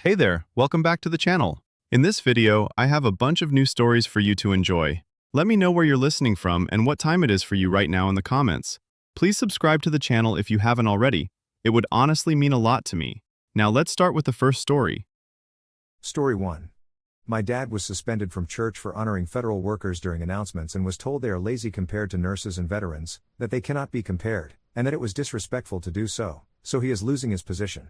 Hey there, welcome back to the channel. In this video, I have a bunch of new stories for you to enjoy. Let me know where you're listening from and what time it is for you right now in the comments. Please subscribe to the channel if you haven't already. It would honestly mean a lot to me. Now let's start with the first story. Story 1. My dad was suspended from church for honoring federal workers during announcements and was told they are lazy compared to nurses and veterans, that they cannot be compared, and that it was disrespectful to do so he is losing his position.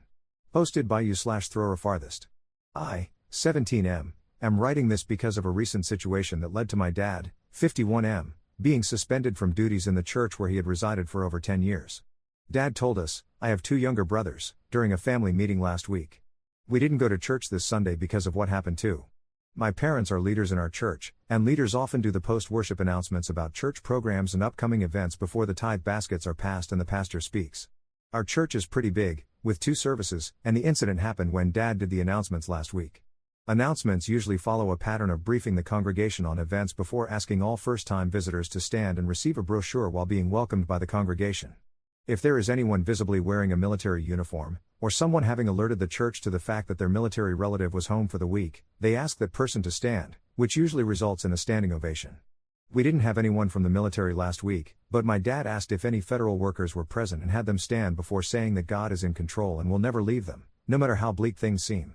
Posted by you/thrower farthest. I, 17M, am writing this because of a recent situation that led to my dad, 51M, being suspended from duties in the church where he had resided for over 10 years. Dad told us, I have 2 younger brothers, during a family meeting last week. We didn't go to church this Sunday because of what happened too. My parents are leaders in our church, and leaders often do the post-worship announcements about church programs and upcoming events before the tithe baskets are passed and the pastor speaks. Our church is pretty big, with 2 services, and the incident happened when Dad did the announcements last week. Announcements usually follow a pattern of briefing the congregation on events before asking all first-time visitors to stand and receive a brochure while being welcomed by the congregation. If there is anyone visibly wearing a military uniform, or someone having alerted the church to the fact that their military relative was home for the week, they ask that person to stand, which usually results in a standing ovation. We didn't have anyone from the military last week, but my dad asked if any federal workers were present and had them stand before saying that God is in control and will never leave them, no matter how bleak things seem.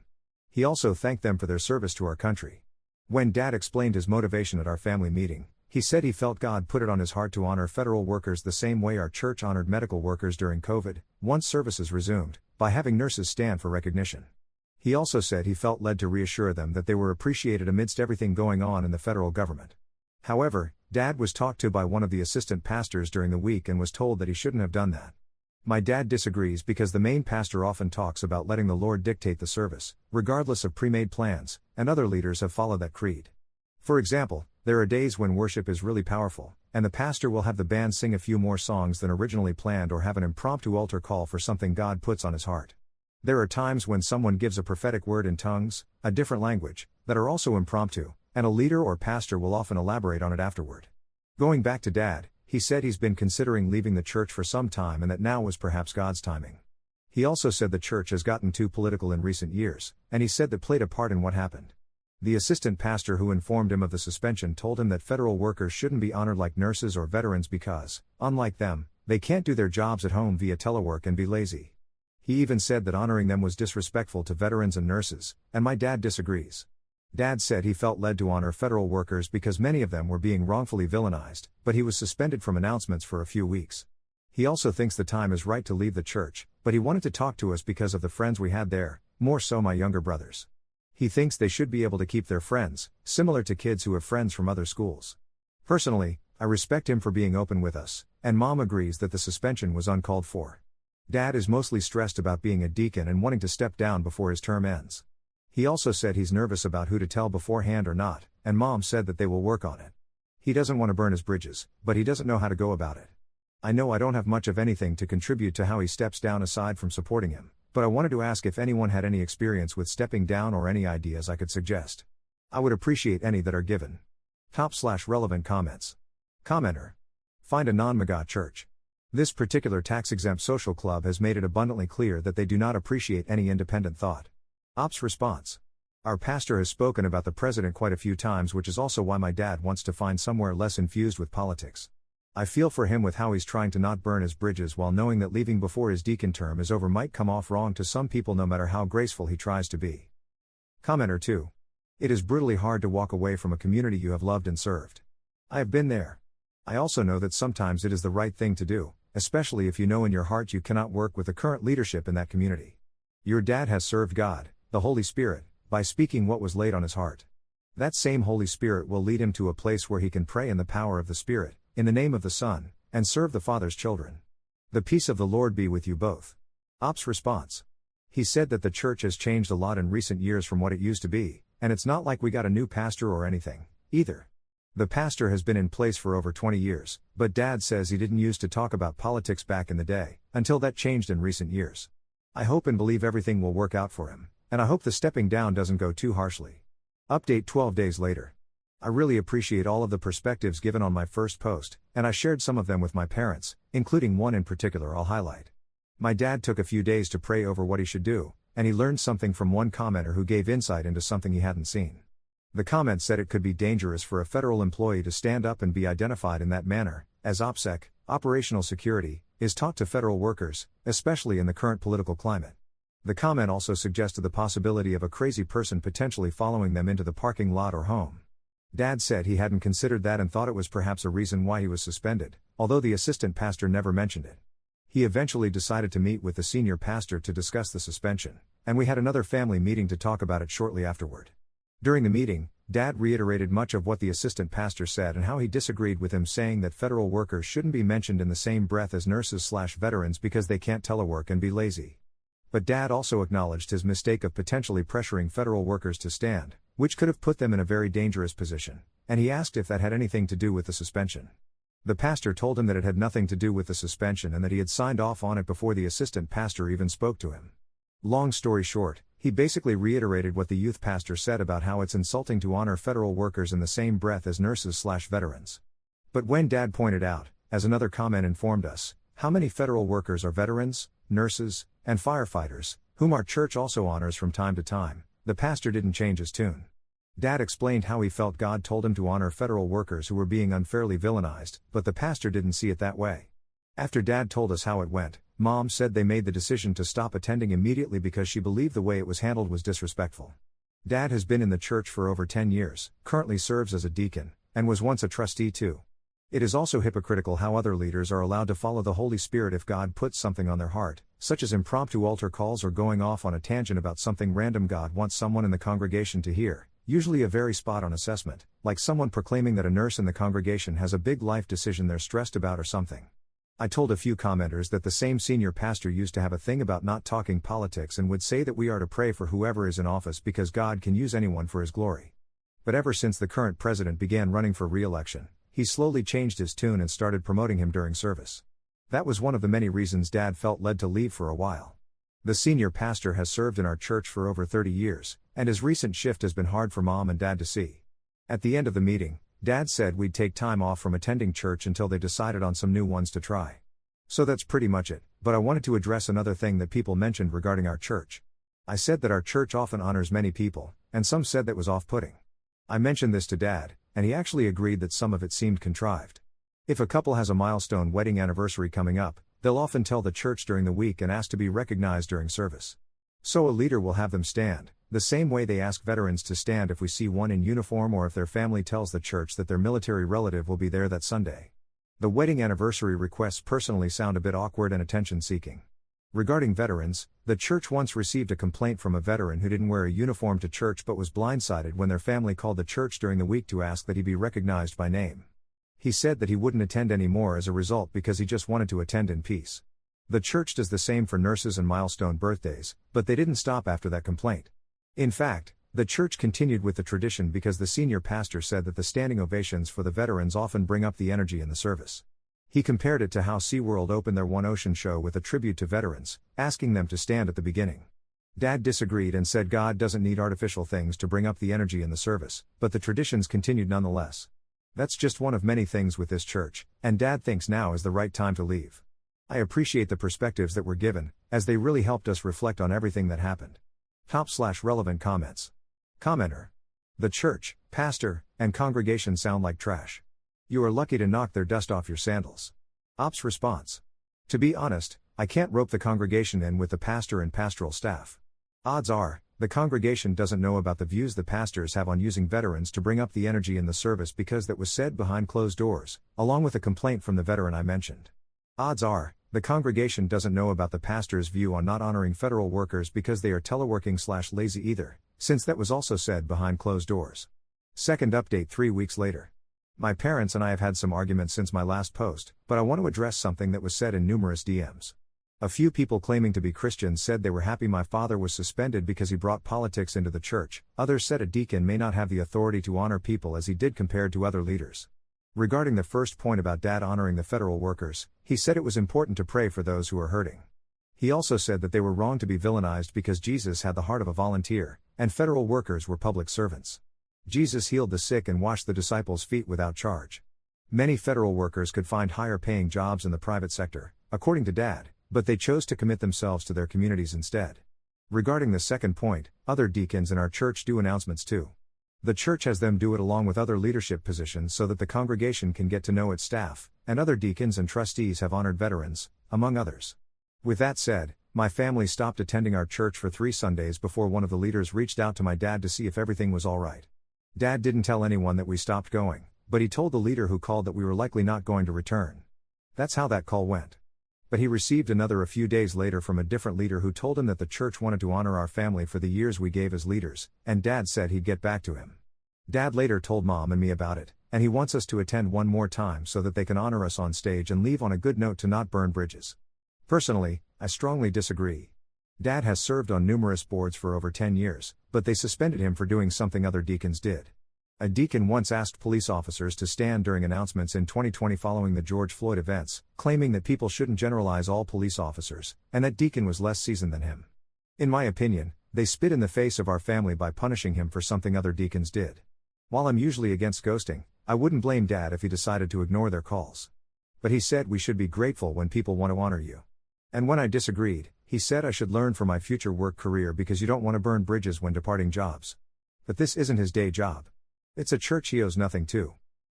He also thanked them for their service to our country. When Dad explained his motivation at our family meeting, he said he felt God put it on his heart to honor federal workers the same way our church honored medical workers during COVID, once services resumed, by having nurses stand for recognition. He also said he felt led to reassure them that they were appreciated amidst everything going on in the federal government. However, Dad was talked to by one of the assistant pastors during the week and was told that he shouldn't have done that. My dad disagrees because the main pastor often talks about letting the Lord dictate the service, regardless of pre-made plans, and other leaders have followed that creed. For example, there are days when worship is really powerful, and the pastor will have the band sing a few more songs than originally planned or have an impromptu altar call for something God puts on his heart. There are times when someone gives a prophetic word in tongues, a different language, that are also impromptu, and a leader or pastor will often elaborate on it afterward. Going back to Dad, he said he's been considering leaving the church for some time and that now was perhaps God's timing. He also said the church has gotten too political in recent years, and he said that played a part in what happened. The assistant pastor who informed him of the suspension told him that federal workers shouldn't be honored like nurses or veterans because, unlike them, they can't do their jobs at home via telework and be lazy. He even said that honoring them was disrespectful to veterans and nurses, and my dad disagrees. Dad said he felt led to honor federal workers because many of them were being wrongfully villainized, but he was suspended from announcements for a few weeks. He also thinks the time is right to leave the church, but he wanted to talk to us because of the friends we had there, more so my younger brothers. He thinks they should be able to keep their friends, similar to kids who have friends from other schools. Personally, I respect him for being open with us, and Mom agrees that the suspension was uncalled for. Dad is mostly stressed about being a deacon and wanting to step down before his term ends. He also said he's nervous about who to tell beforehand or not, and Mom said that they will work on it. He doesn't want to burn his bridges, but he doesn't know how to go about it. I know I don't have much of anything to contribute to how he steps down aside from supporting him, but I wanted to ask if anyone had any experience with stepping down or any ideas I could suggest. I would appreciate any that are given. Top/relevant comments. Commenter. Find a non-MAGA church. This particular tax-exempt social club has made it abundantly clear that they do not appreciate any independent thought. Ops response. Our pastor has spoken about the president quite a few times, which is also why my dad wants to find somewhere less infused with politics. I feel for him with how he's trying to not burn his bridges while knowing that leaving before his deacon term is over might come off wrong to some people no matter how graceful he tries to be. Commenter 2. It is brutally hard to walk away from a community you have loved and served. I have been there. I also know that sometimes it is the right thing to do, especially if you know in your heart you cannot work with the current leadership in that community. Your dad has served God, the Holy Spirit, by speaking what was laid on his heart. That same Holy Spirit will lead him to a place where he can pray in the power of the Spirit, in the name of the Son, and serve the Father's children. The peace of the Lord be with you both. Ops response. He said that the church has changed a lot in recent years from what it used to be, and it's not like we got a new pastor or anything, either. The pastor has been in place for over 20 years, but Dad says he didn't used to talk about politics back in the day, until that changed in recent years. I hope and believe everything will work out for him, and I hope the stepping down doesn't go too harshly. Update 12 days later. I really appreciate all of the perspectives given on my first post, and I shared some of them with my parents, including one in particular I'll highlight. My dad took a few days to pray over what he should do, and he learned something from one commenter who gave insight into something he hadn't seen. The comment said it could be dangerous for a federal employee to stand up and be identified in that manner, as OPSEC, operational security, is taught to federal workers, especially in the current political climate. The comment also suggested the possibility of a crazy person potentially following them into the parking lot or home. Dad said he hadn't considered that and thought it was perhaps a reason why he was suspended, although the assistant pastor never mentioned it. He eventually decided to meet with the senior pastor to discuss the suspension, and we had another family meeting to talk about it shortly afterward. During the meeting, Dad reiterated much of what the assistant pastor said and how he disagreed with him, saying that federal workers shouldn't be mentioned in the same breath as nurses/veterans because they can't telework and be lazy. But Dad also acknowledged his mistake of potentially pressuring federal workers to stand, which could have put them in a very dangerous position, and he asked if that had anything to do with the suspension. The pastor told him that it had nothing to do with the suspension and that he had signed off on it before the assistant pastor even spoke to him. Long story short, he basically reiterated what the youth pastor said about how it's insulting to honor federal workers in the same breath as nurses/veterans. But when Dad pointed out, as another comment informed us, how many federal workers are veterans, nurses, and firefighters, whom our church also honors from time to time, the pastor didn't change his tune. Dad explained how he felt God told him to honor federal workers who were being unfairly villainized, but the pastor didn't see it that way. After Dad told us how it went, Mom said they made the decision to stop attending immediately because she believed the way it was handled was disrespectful. Dad has been in the church for over 10 years, currently serves as a deacon, and was once a trustee too. It is also hypocritical how other leaders are allowed to follow the Holy Spirit if God puts something on their heart, such as impromptu altar calls or going off on a tangent about something random God wants someone in the congregation to hear, usually a very spot-on assessment, like someone proclaiming that a nurse in the congregation has a big life decision they're stressed about or something. I told a few commenters that the same senior pastor used to have a thing about not talking politics and would say that we are to pray for whoever is in office because God can use anyone for his glory. But ever since the current president began running for re-election, he slowly changed his tune and started promoting him during service. That was one of the many reasons Dad felt led to leave for a while. The senior pastor has served in our church for over 30 years, and his recent shift has been hard for Mom and Dad to see. At the end of the meeting, Dad said we'd take time off from attending church until they decided on some new ones to try. So that's pretty much it, but I wanted to address another thing that people mentioned regarding our church. I said that our church often honors many people, and some said that was off-putting. I mentioned this to Dad, and he actually agreed that some of it seemed contrived. If a couple has a milestone wedding anniversary coming up, they'll often tell the church during the week and ask to be recognized during service. So a leader will have them stand, the same way they ask veterans to stand if we see one in uniform or if their family tells the church that their military relative will be there that Sunday. The wedding anniversary requests personally sound a bit awkward and attention-seeking. Regarding veterans, the church once received a complaint from a veteran who didn't wear a uniform to church but was blindsided when their family called the church during the week to ask that he be recognized by name. He said that he wouldn't attend anymore as a result because he just wanted to attend in peace. The church does the same for nurses and milestone birthdays, but they didn't stop after that complaint. In fact, the church continued with the tradition because the senior pastor said that the standing ovations for the veterans often bring up the energy in the service. He compared it to how SeaWorld opened their One Ocean show with a tribute to veterans, asking them to stand at the beginning. Dad disagreed and said God doesn't need artificial things to bring up the energy in the service, but the traditions continued nonetheless. That's just one of many things with this church, and Dad thinks now is the right time to leave. I appreciate the perspectives that were given, as they really helped us reflect on everything that happened. Top/relevant comments. Commenter. The church, pastor, and congregation sound like trash. You are lucky to knock their dust off your sandals. Ops response. To be honest, I can't rope the congregation in with the pastor and pastoral staff. Odds are, the congregation doesn't know about the views the pastors have on using veterans to bring up the energy in the service because that was said behind closed doors, along with a complaint from the veteran I mentioned. Odds are, the congregation doesn't know about the pastor's view on not honoring federal workers because they are teleworking/lazy either, since that was also said behind closed doors. Second update 3 weeks later. My parents and I have had some arguments since my last post, but I want to address something that was said in numerous DMs. A few people claiming to be Christians said they were happy my father was suspended because he brought politics into the church. Others said a deacon may not have the authority to honor people as he did compared to other leaders. Regarding the first point about Dad honoring the federal workers, he said it was important to pray for those who are hurting. He also said that they were wrong to be villainized because Jesus had the heart of a volunteer, and federal workers were public servants. Jesus healed the sick and washed the disciples' feet without charge. Many federal workers could find higher paying jobs in the private sector, according to Dad, but they chose to commit themselves to their communities instead. Regarding the second point, other deacons in our church do announcements too. The church has them do it along with other leadership positions so that the congregation can get to know its staff, and other deacons and trustees have honored veterans, among others. With that said, my family stopped attending our church for 3 Sundays before one of the leaders reached out to my dad to see if everything was alright. Dad didn't tell anyone that we stopped going, but he told the leader who called that we were likely not going to return. That's how that call went. But he received another a few days later from a different leader who told him that the church wanted to honor our family for the years we gave as leaders, and Dad said he'd get back to him. Dad later told Mom and me about it, and he wants us to attend one more time so that they can honor us on stage and leave on a good note to not burn bridges. Personally, I strongly disagree. Dad has served on numerous boards for over 10 years, but they suspended him for doing something other deacons did. A deacon once asked police officers to stand during announcements in 2020 following the George Floyd events, claiming that people shouldn't generalize all police officers, and that deacon was less seasoned than him. In my opinion, they spit in the face of our family by punishing him for something other deacons did. While I'm usually against ghosting, I wouldn't blame Dad if he decided to ignore their calls. But he said we should be grateful when people want to honor you. And when I disagreed, he said I should learn for my future work career because you don't want to burn bridges when departing jobs. But this isn't his day job. It's a church he owes nothing to.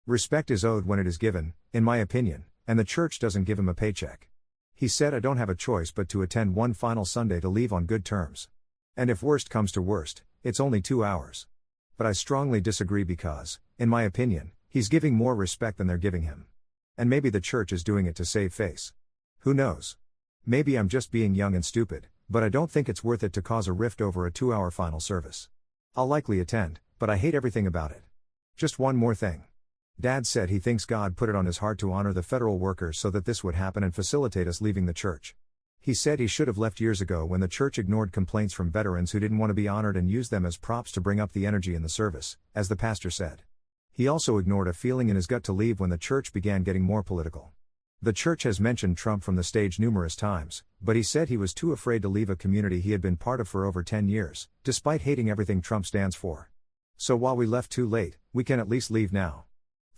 Respect is owed when it is given, in my opinion, and the church doesn't give him a paycheck. He said I don't have a choice but to attend one final Sunday to leave on good terms. And if worst comes to worst, it's only 2 hours. But I strongly disagree because, in my opinion, he's giving more respect than they're giving him. And maybe the church is doing it to save face. Who knows? Maybe I'm just being young and stupid, but I don't think it's worth it to cause a rift over a 2-hour final service. I'll likely attend, but I hate everything about it. Just one more thing. Dad said he thinks God put it on his heart to honor the federal workers so that this would happen and facilitate us leaving the church. He said he should have left years ago when the church ignored complaints from veterans who didn't want to be honored and used them as props to bring up the energy in the service, as the pastor said. He also ignored a feeling in his gut to leave when the church began getting more political. The church has mentioned Trump from the stage numerous times, but he said he was too afraid to leave a community he had been part of for over 10 years, despite hating everything Trump stands for. So while we left too late, we can at least leave now.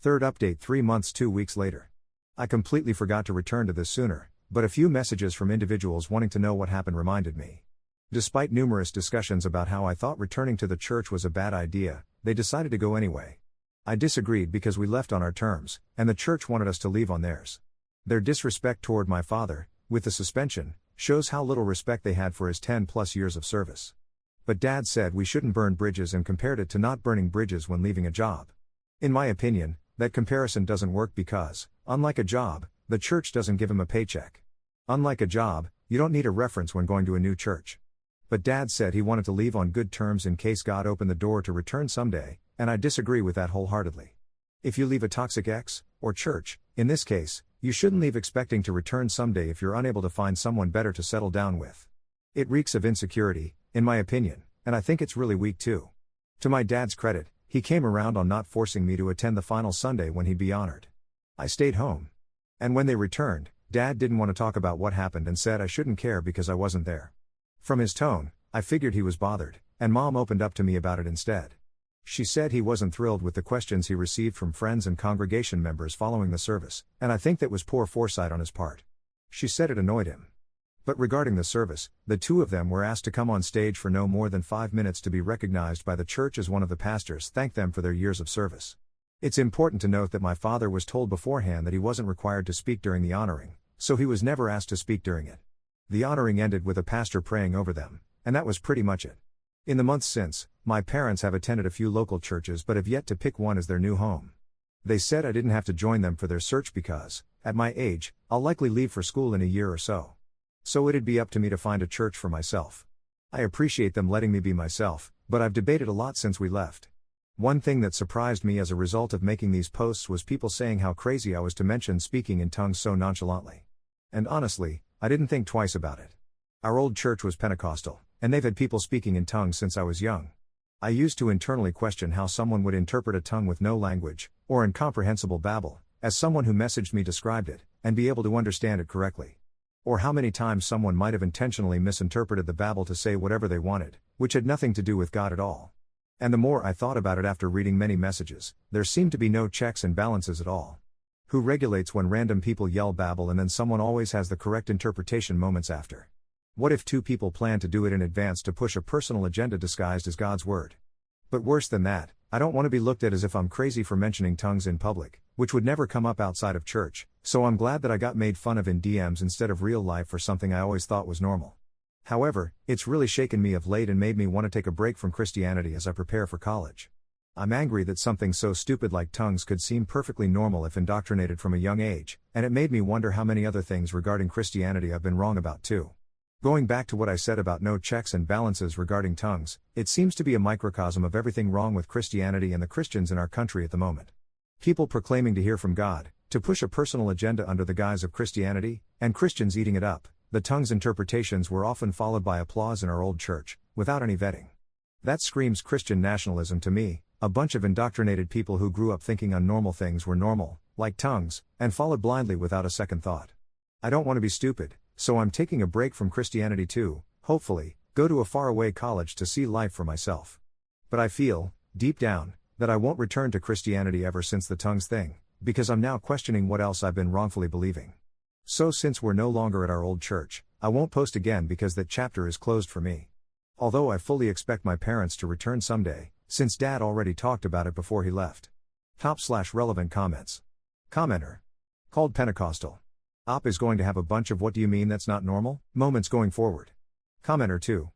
Third update 3 months 2 weeks later. I completely forgot to return to this sooner, but a few messages from individuals wanting to know what happened reminded me. Despite numerous discussions about how I thought returning to the church was a bad idea, they decided to go anyway. I disagreed because we left on our terms, and the church wanted us to leave on theirs. Their disrespect toward my father, with the suspension, shows how little respect they had for his 10+ years of service. But Dad said we shouldn't burn bridges and compared it to not burning bridges when leaving a job. In my opinion, that comparison doesn't work because, unlike a job, the church doesn't give him a paycheck. Unlike a job, you don't need a reference when going to a new church. But Dad said he wanted to leave on good terms in case God opened the door to return someday, and I disagree with that wholeheartedly. If you leave a toxic ex, or church, in this case, you shouldn't leave expecting to return someday if you're unable to find someone better to settle down with. It reeks of insecurity, in my opinion, and I think it's really weak too. To my dad's credit, he came around on not forcing me to attend the final Sunday when he'd be honored. I stayed home. And when they returned, Dad didn't want to talk about what happened and said I shouldn't care because I wasn't there. From his tone, I figured he was bothered, and Mom opened up to me about it instead. She said he wasn't thrilled with the questions he received from friends and congregation members following the service, and I think that was poor foresight on his part. She said it annoyed him. But regarding the service, the two of them were asked to come on stage for no more than 5 minutes to be recognized by the church as one of the pastors thanked them for their years of service. It's important to note that my father was told beforehand that he wasn't required to speak during the honoring, so he was never asked to speak during it. The honoring ended with a pastor praying over them, and that was pretty much it. In the months since, my parents have attended a few local churches but have yet to pick one as their new home. They said I didn't have to join them for their search because, at my age, I'll likely leave for school in a year or so. So it'd be up to me to find a church for myself. I appreciate them letting me be myself, but I've debated a lot since we left. One thing that surprised me as a result of making these posts was people saying how crazy I was to mention speaking in tongues so nonchalantly. And honestly, I didn't think twice about it. Our old church was Pentecostal, and they've had people speaking in tongues since I was young. I used to internally question how someone would interpret a tongue with no language, or incomprehensible babble, as someone who messaged me described it, and be able to understand it correctly. Or how many times someone might have intentionally misinterpreted the babble to say whatever they wanted, which had nothing to do with God at all. And the more I thought about it after reading many messages, there seemed to be no checks and balances at all. Who regulates when random people yell babble and then someone always has the correct interpretation moments after? What if two people plan to do it in advance to push a personal agenda disguised as God's word? But worse than that, I don't want to be looked at as if I'm crazy for mentioning tongues in public, which would never come up outside of church, so I'm glad that I got made fun of in DMs instead of real life for something I always thought was normal. However, it's really shaken me of late and made me want to take a break from Christianity as I prepare for college. I'm angry that something so stupid like tongues could seem perfectly normal if indoctrinated from a young age, and it made me wonder how many other things regarding Christianity I've been wrong about too. Going back to what I said about no checks and balances regarding tongues, it seems to be a microcosm of everything wrong with Christianity and the Christians in our country at the moment. People proclaiming to hear from God, to push a personal agenda under the guise of Christianity, and Christians eating it up. The tongues interpretations were often followed by applause in our old church, without any vetting. That screams Christian nationalism to me, a bunch of indoctrinated people who grew up thinking unnormal things were normal, like tongues, and followed blindly without a second thought. I don't want to be stupid, so I'm taking a break from Christianity too, hopefully, go to a faraway college to see life for myself. But I feel, deep down, that I won't return to Christianity ever since the tongues thing, because I'm now questioning what else I've been wrongfully believing. So since we're no longer at our old church, I won't post again because that chapter is closed for me. Although I fully expect my parents to return someday, since Dad already talked about it before he left. /relevant comments. Commenter. Called Pentecostal. Op is going to have a bunch of "what do you mean that's not normal" moments going forward. Commenter 2.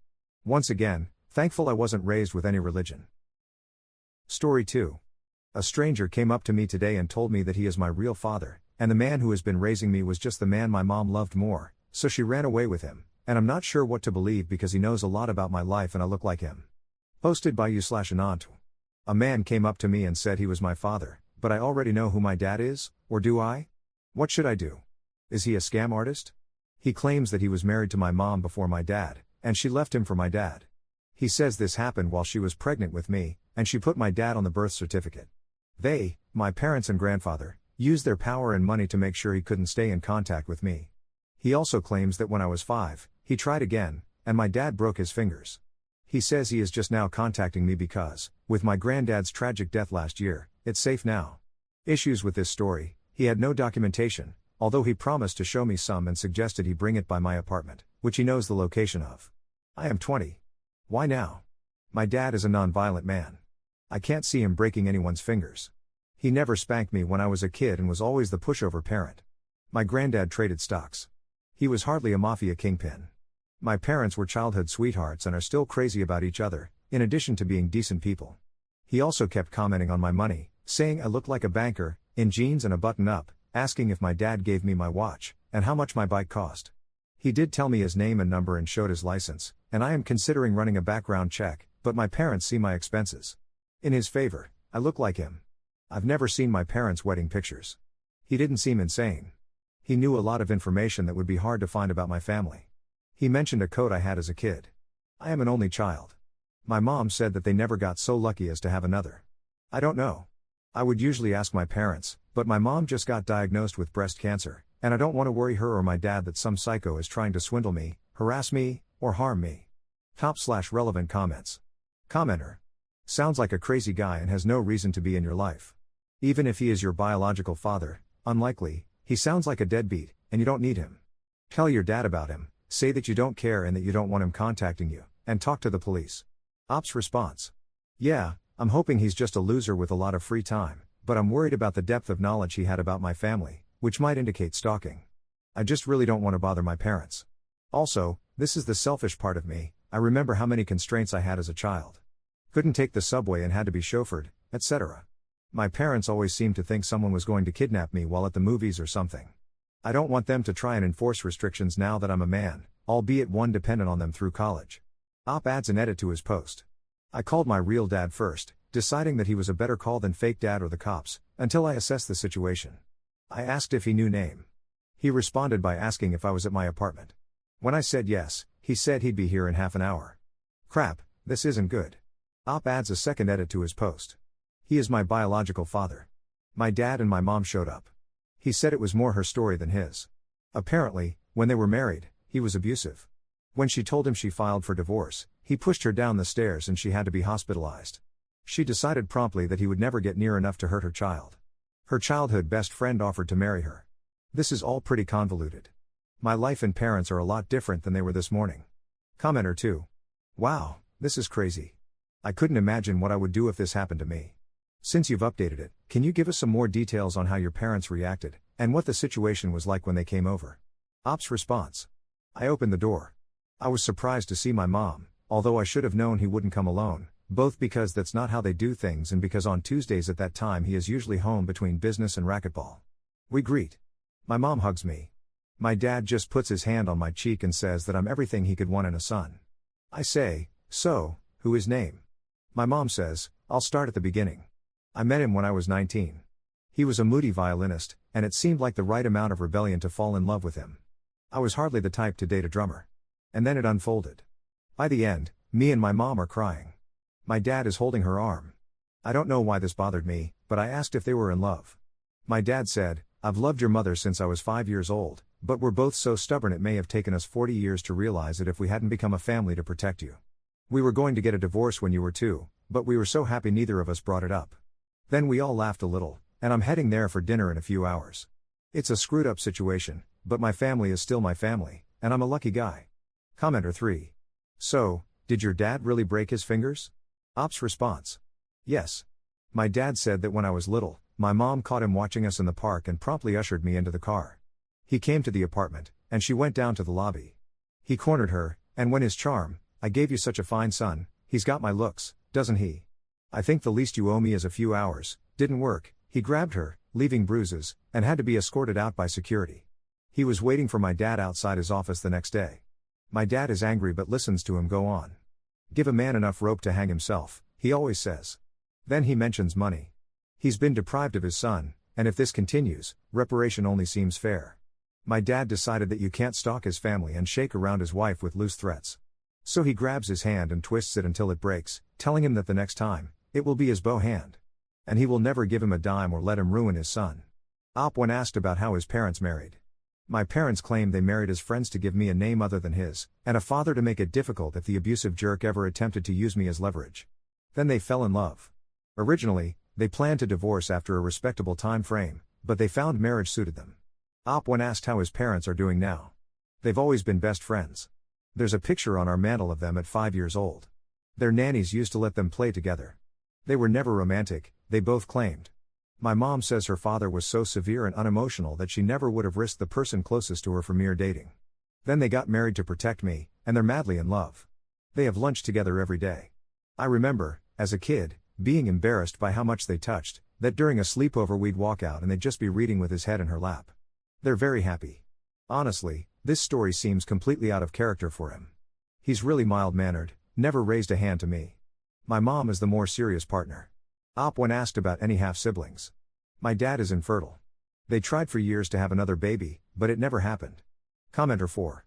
Once again, thankful I wasn't raised with any religion. Story 2. A stranger came up to me today and told me that he is my real father, and the man who has been raising me was just the man my mom loved more, so she ran away with him, and I'm not sure what to believe because he knows a lot about my life and I look like him. Posted by you/Anant. A man came up to me and said he was my father, but I already know who my dad is, or do I? What should I do? Is he a scam artist? He claims that he was married to my mom before my dad, and she left him for my dad. He says this happened while she was pregnant with me, and she put my dad on the birth certificate. They, my parents and grandfather, used their power and money to make sure he couldn't stay in contact with me. He also claims that when I was 5, he tried again, and my dad broke his fingers. He says he is just now contacting me because, with my granddad's tragic death last year, it's safe now. Issues with this story: he had no documentation, although he promised to show me some and suggested he bring it by my apartment, which he knows the location of. I am 20. Why now? My dad is a non-violent man. I can't see him breaking anyone's fingers. He never spanked me when I was a kid and was always the pushover parent. My granddad traded stocks. He was hardly a mafia kingpin. My parents were childhood sweethearts and are still crazy about each other, in addition to being decent people. He also kept commenting on my money, saying I looked like a banker, in jeans and a button-up, asking if my dad gave me my watch, and how much my bike cost. He did tell me his name and number and showed his license, and I am considering running a background check, but my parents see my expenses. In his favor, I look like him. I've never seen my parents' wedding pictures. He didn't seem insane. He knew a lot of information that would be hard to find about my family. He mentioned a coat I had as a kid. I am an only child. My mom said that they never got so lucky as to have another. I don't know. I would usually ask my parents, but my mom just got diagnosed with breast cancer, and I don't want to worry her or my dad that some psycho is trying to swindle me, harass me, or harm me. /relevant comments. Commenter. Sounds like a crazy guy and has no reason to be in your life. Even if he is your biological father, unlikely, he sounds like a deadbeat, and you don't need him. Tell your dad about him, say that you don't care and that you don't want him contacting you, and talk to the police. Op's response. Yeah, I'm hoping he's just a loser with a lot of free time, but I'm worried about the depth of knowledge he had about my family, which might indicate stalking. I just really don't want to bother my parents. Also, this is the selfish part of me, I remember how many constraints I had as a child. Couldn't take the subway and had to be chauffeured, etc. My parents always seemed to think someone was going to kidnap me while at the movies or something. I don't want them to try and enforce restrictions now that I'm a man, albeit one dependent on them through college. Op adds an edit to his post. I called my real dad first, deciding that he was a better call than fake dad or the cops, until I assessed the situation. I asked if he knew name. He responded by asking if I was at my apartment. When I said yes, he said he'd be here in half an hour. Crap, this isn't good. Op adds a second edit to his post. He is my biological father. My dad and my mom showed up. He said it was more her story than his. Apparently, when they were married, he was abusive. When she told him she filed for divorce, he pushed her down the stairs and she had to be hospitalized. She decided promptly that he would never get near enough to hurt her child. Her childhood best friend offered to marry her. This is all pretty convoluted. My life and parents are a lot different than they were this morning. Commenter 2. Wow, this is crazy. I couldn't imagine what I would do if this happened to me. Since you've updated it, can you give us some more details on how your parents reacted, and what the situation was like when they came over? Ops response. I opened the door. I was surprised to see my mom, although I should have known he wouldn't come alone, both because that's not how they do things and because on Tuesdays at that time he is usually home between business and racquetball. We greet. My mom hugs me. My dad just puts his hand on my cheek and says that I'm everything he could want in a son. I say, so, who is name? My mom says, I'll start at the beginning. I met him when I was 19. He was a moody violinist, and it seemed like the right amount of rebellion to fall in love with him. I was hardly the type to date a drummer. And then it unfolded. By the end, me and my mom are crying. My dad is holding her arm. I don't know why this bothered me, but I asked if they were in love. My dad said, I've loved your mother since I was 5 years old, but we're both so stubborn it may have taken us 40 years to realize it if we hadn't become a family to protect you. We were going to get a divorce when you were 2, but we were so happy neither of us brought it up. Then we all laughed a little, and I'm heading there for dinner in a few hours. It's a screwed up situation, but my family is still my family, and I'm a lucky guy. Commenter 3. So, did your dad really break his fingers? Ops response. Yes. My dad said that when I was little, my mom caught him watching us in the park and promptly ushered me into the car. He came to the apartment, and she went down to the lobby. He cornered her, and went his charm, I gave you such a fine son, he's got my looks, doesn't he? I think the least you owe me is a few hours, didn't work, he grabbed her, leaving bruises, and had to be escorted out by security. He was waiting for my dad outside his office the next day. My dad is angry but listens to him go on. Give a man enough rope to hang himself, he always says. Then he mentions money. He's been deprived of his son, and if this continues, reparation only seems fair. My dad decided that you can't stalk his family and shake around his wife with loose threats. So he grabs his hand and twists it until it breaks, telling him that the next time, it will be his bow hand. And he will never give him a dime or let him ruin his son. Op when asked about how his parents married. My parents claimed they married as friends to give me a name other than his, and a father to make it difficult if the abusive jerk ever attempted to use me as leverage. Then they fell in love. Originally, they planned to divorce after a respectable time frame, but they found marriage suited them. Op when asked how his parents are doing now. They've always been best friends. There's a picture on our mantle of them at 5 years old. Their nannies used to let them play together. They were never romantic, they both claimed. My mom says her father was so severe and unemotional that she never would have risked the person closest to her for mere dating. Then they got married to protect me, and they're madly in love. They have lunch together every day. I remember, as a kid, being embarrassed by how much they touched, that during a sleepover we'd walk out and they'd just be reading with his head in her lap. They're very happy. Honestly, this story seems completely out of character for him. He's really mild-mannered, never raised a hand to me. My mom is the more serious partner. Op when asked about any half-siblings. My dad is infertile. They tried for years to have another baby, but it never happened. Commenter 4.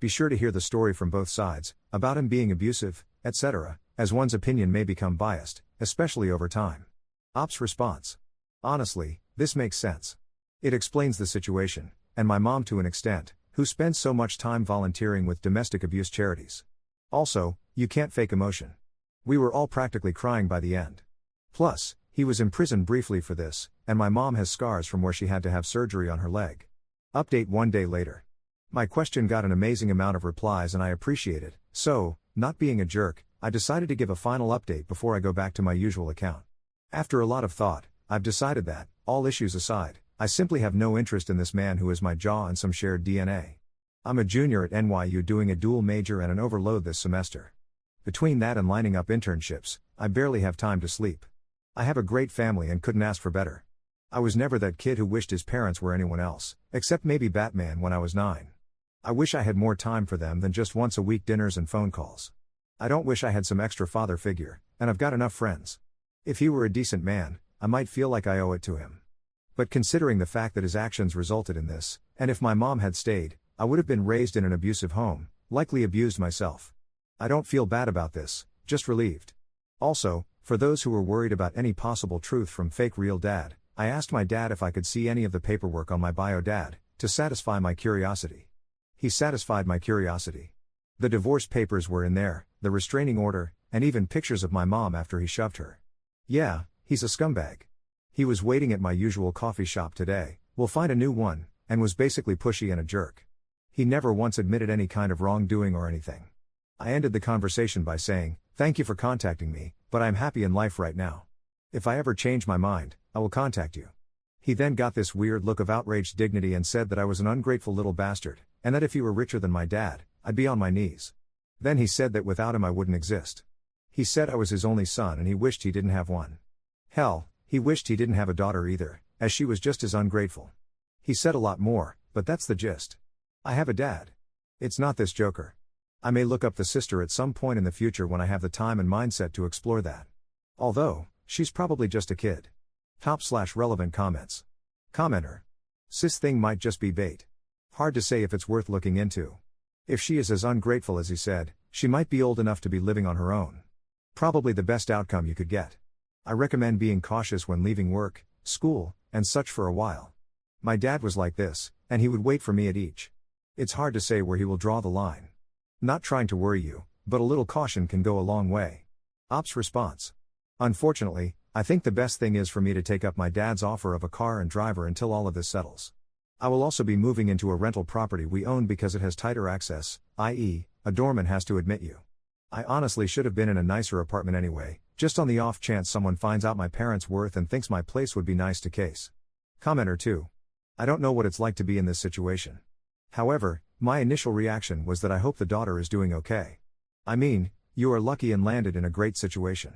Be sure to hear the story from both sides, about him being abusive, etc., as one's opinion may become biased, especially over time. Op's response. Honestly, this makes sense. It explains the situation, and my mom to an extent, who spends so much time volunteering with domestic abuse charities. Also, you can't fake emotion. We were all practically crying by the end. Plus, he was imprisoned briefly for this, and my mom has scars from where she had to have surgery on her leg. Update 1 day later. My question got an amazing amount of replies and I appreciate it, so, not being a jerk, I decided to give a final update before I go back to my usual account. After a lot of thought, I've decided that, all issues aside, I simply have no interest in this man who is my jaw and some shared DNA. I'm a junior at NYU doing a dual major and an overload this semester. Between that and lining up internships, I barely have time to sleep. I have a great family and couldn't ask for better. I was never that kid who wished his parents were anyone else, except maybe Batman when I was 9. I wish I had more time for them than just once a week dinners and phone calls. I don't wish I had some extra father figure, and I've got enough friends. If he were a decent man, I might feel like I owe it to him. But considering the fact that his actions resulted in this, and if my mom had stayed, I would have been raised in an abusive home, likely abused myself. I don't feel bad about this, just relieved. Also, for those who were worried about any possible truth from fake real dad, I asked my dad if I could see any of the paperwork on my bio dad, to satisfy my curiosity. He satisfied my curiosity. The divorce papers were in there, the restraining order, and even pictures of my mom after he shoved her. Yeah, he's a scumbag. He was waiting at my usual coffee shop today, we'll find a new one, and was basically pushy and a jerk. He never once admitted any kind of wrongdoing or anything. I ended the conversation by saying, "Thank you for contacting me, but I'm happy in life right now. If I ever change my mind, I will contact you." He then got this weird look of outraged dignity and said that I was an ungrateful little bastard, and that if he were richer than my dad, I'd be on my knees. Then he said that without him I wouldn't exist. He said I was his only son and he wished he didn't have one. Hell, he wished he didn't have a daughter either, as she was just as ungrateful. He said a lot more, but that's the gist. I have a dad. It's not this joker. I may look up the sister at some point in the future when I have the time and mindset to explore that. Although, she's probably just a kid. /relevant comments. Commenter. Sis thing might just be bait. Hard to say if it's worth looking into. If she is as ungrateful as he said, she might be old enough to be living on her own. Probably the best outcome you could get. I recommend being cautious when leaving work, school, and such for a while. My dad was like this, and he would wait for me at each. It's hard to say where he will draw the line. Not trying to worry you, but a little caution can go a long way. Ops response. Unfortunately, I think the best thing is for me to take up my dad's offer of a car and driver until all of this settles. I will also be moving into a rental property we own because it has tighter access, i.e., a doorman has to admit you. I honestly should have been in a nicer apartment anyway, just on the off chance someone finds out my parents' worth and thinks my place would be nice to case. Commenter 2. I don't know what it's like to be in this situation. However, my initial reaction was that I hope the daughter is doing okay. I mean, you are lucky and landed in a great situation.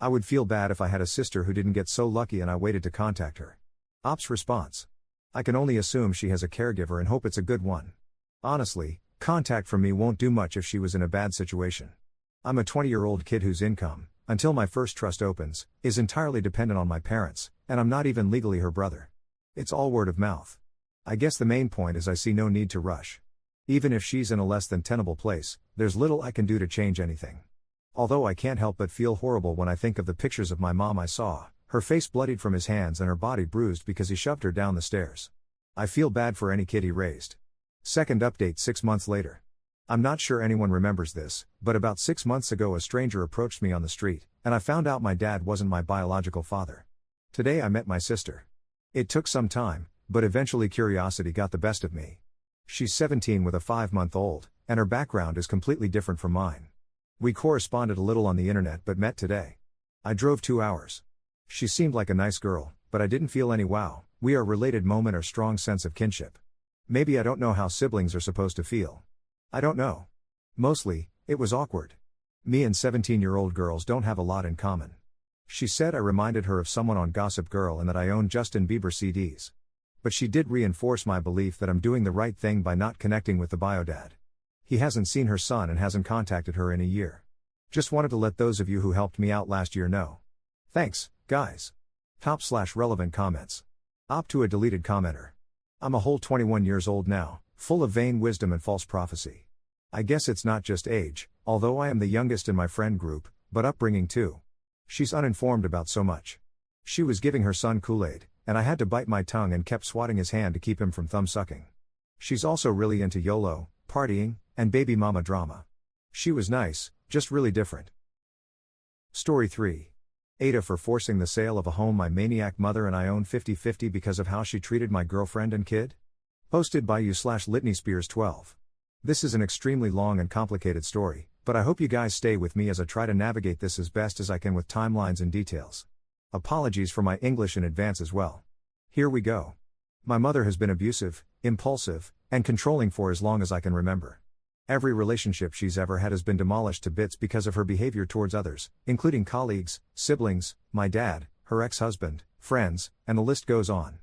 I would feel bad if I had a sister who didn't get so lucky and I waited to contact her. Ops response. I can only assume she has a caregiver and hope it's a good one. Honestly, contact from me won't do much if she was in a bad situation. I'm a 20-year-old kid whose income, until my first trust opens, is entirely dependent on my parents, and I'm not even legally her brother. It's all word of mouth. I guess the main point is I see no need to rush. Even if she's in a less than tenable place, there's little I can do to change anything. Although I can't help but feel horrible when I think of the pictures of my mom I saw, her face bloodied from his hands and her body bruised because he shoved her down the stairs. I feel bad for any kid he raised. Second update 6 months later. I'm not sure anyone remembers this, but about 6 months ago a stranger approached me on the street, and I found out my dad wasn't my biological father. Today I met my sister. It took some time, but eventually curiosity got the best of me. She's 17 with a 5-month-old, and her background is completely different from mine. We corresponded a little on the internet but met today. I drove 2 hours. She seemed like a nice girl, but I didn't feel any wow, we are related moment or strong sense of kinship. Maybe I don't know how siblings are supposed to feel. I don't know. Mostly, it was awkward. Me and 17-year-old girls don't have a lot in common. She said I reminded her of someone on Gossip Girl and that I own Justin Bieber CDs. But she did reinforce my belief that I'm doing the right thing by not connecting with the biodad. He hasn't seen her son and hasn't contacted her in a year. Just wanted to let those of you who helped me out last year know. Thanks, guys. /relevant comments. Op to a deleted commenter. I'm a whole 21 years old now, full of vain wisdom and false prophecy. I guess it's not just age, although I am the youngest in my friend group, but upbringing too. She's uninformed about so much. She was giving her son Kool-Aid, and I had to bite my tongue and kept swatting his hand to keep him from thumb sucking. She's also really into YOLO, partying, and baby mama drama. She was nice, just really different. Story 3. AITA for forcing the sale of a home my maniac mother and I own 50-50 because of how she treated my girlfriend and kid? Posted by you/LitneySpears12. This is an extremely long and complicated story, but I hope you guys stay with me as I try to navigate this as best as I can with timelines and details. Apologies for my English in advance as well. Here we go. My mother has been abusive, impulsive, and controlling for as long as I can remember. Every relationship she's ever had has been demolished to bits because of her behavior towards others, including colleagues, siblings, my dad, her ex-husband, friends, and the list goes on.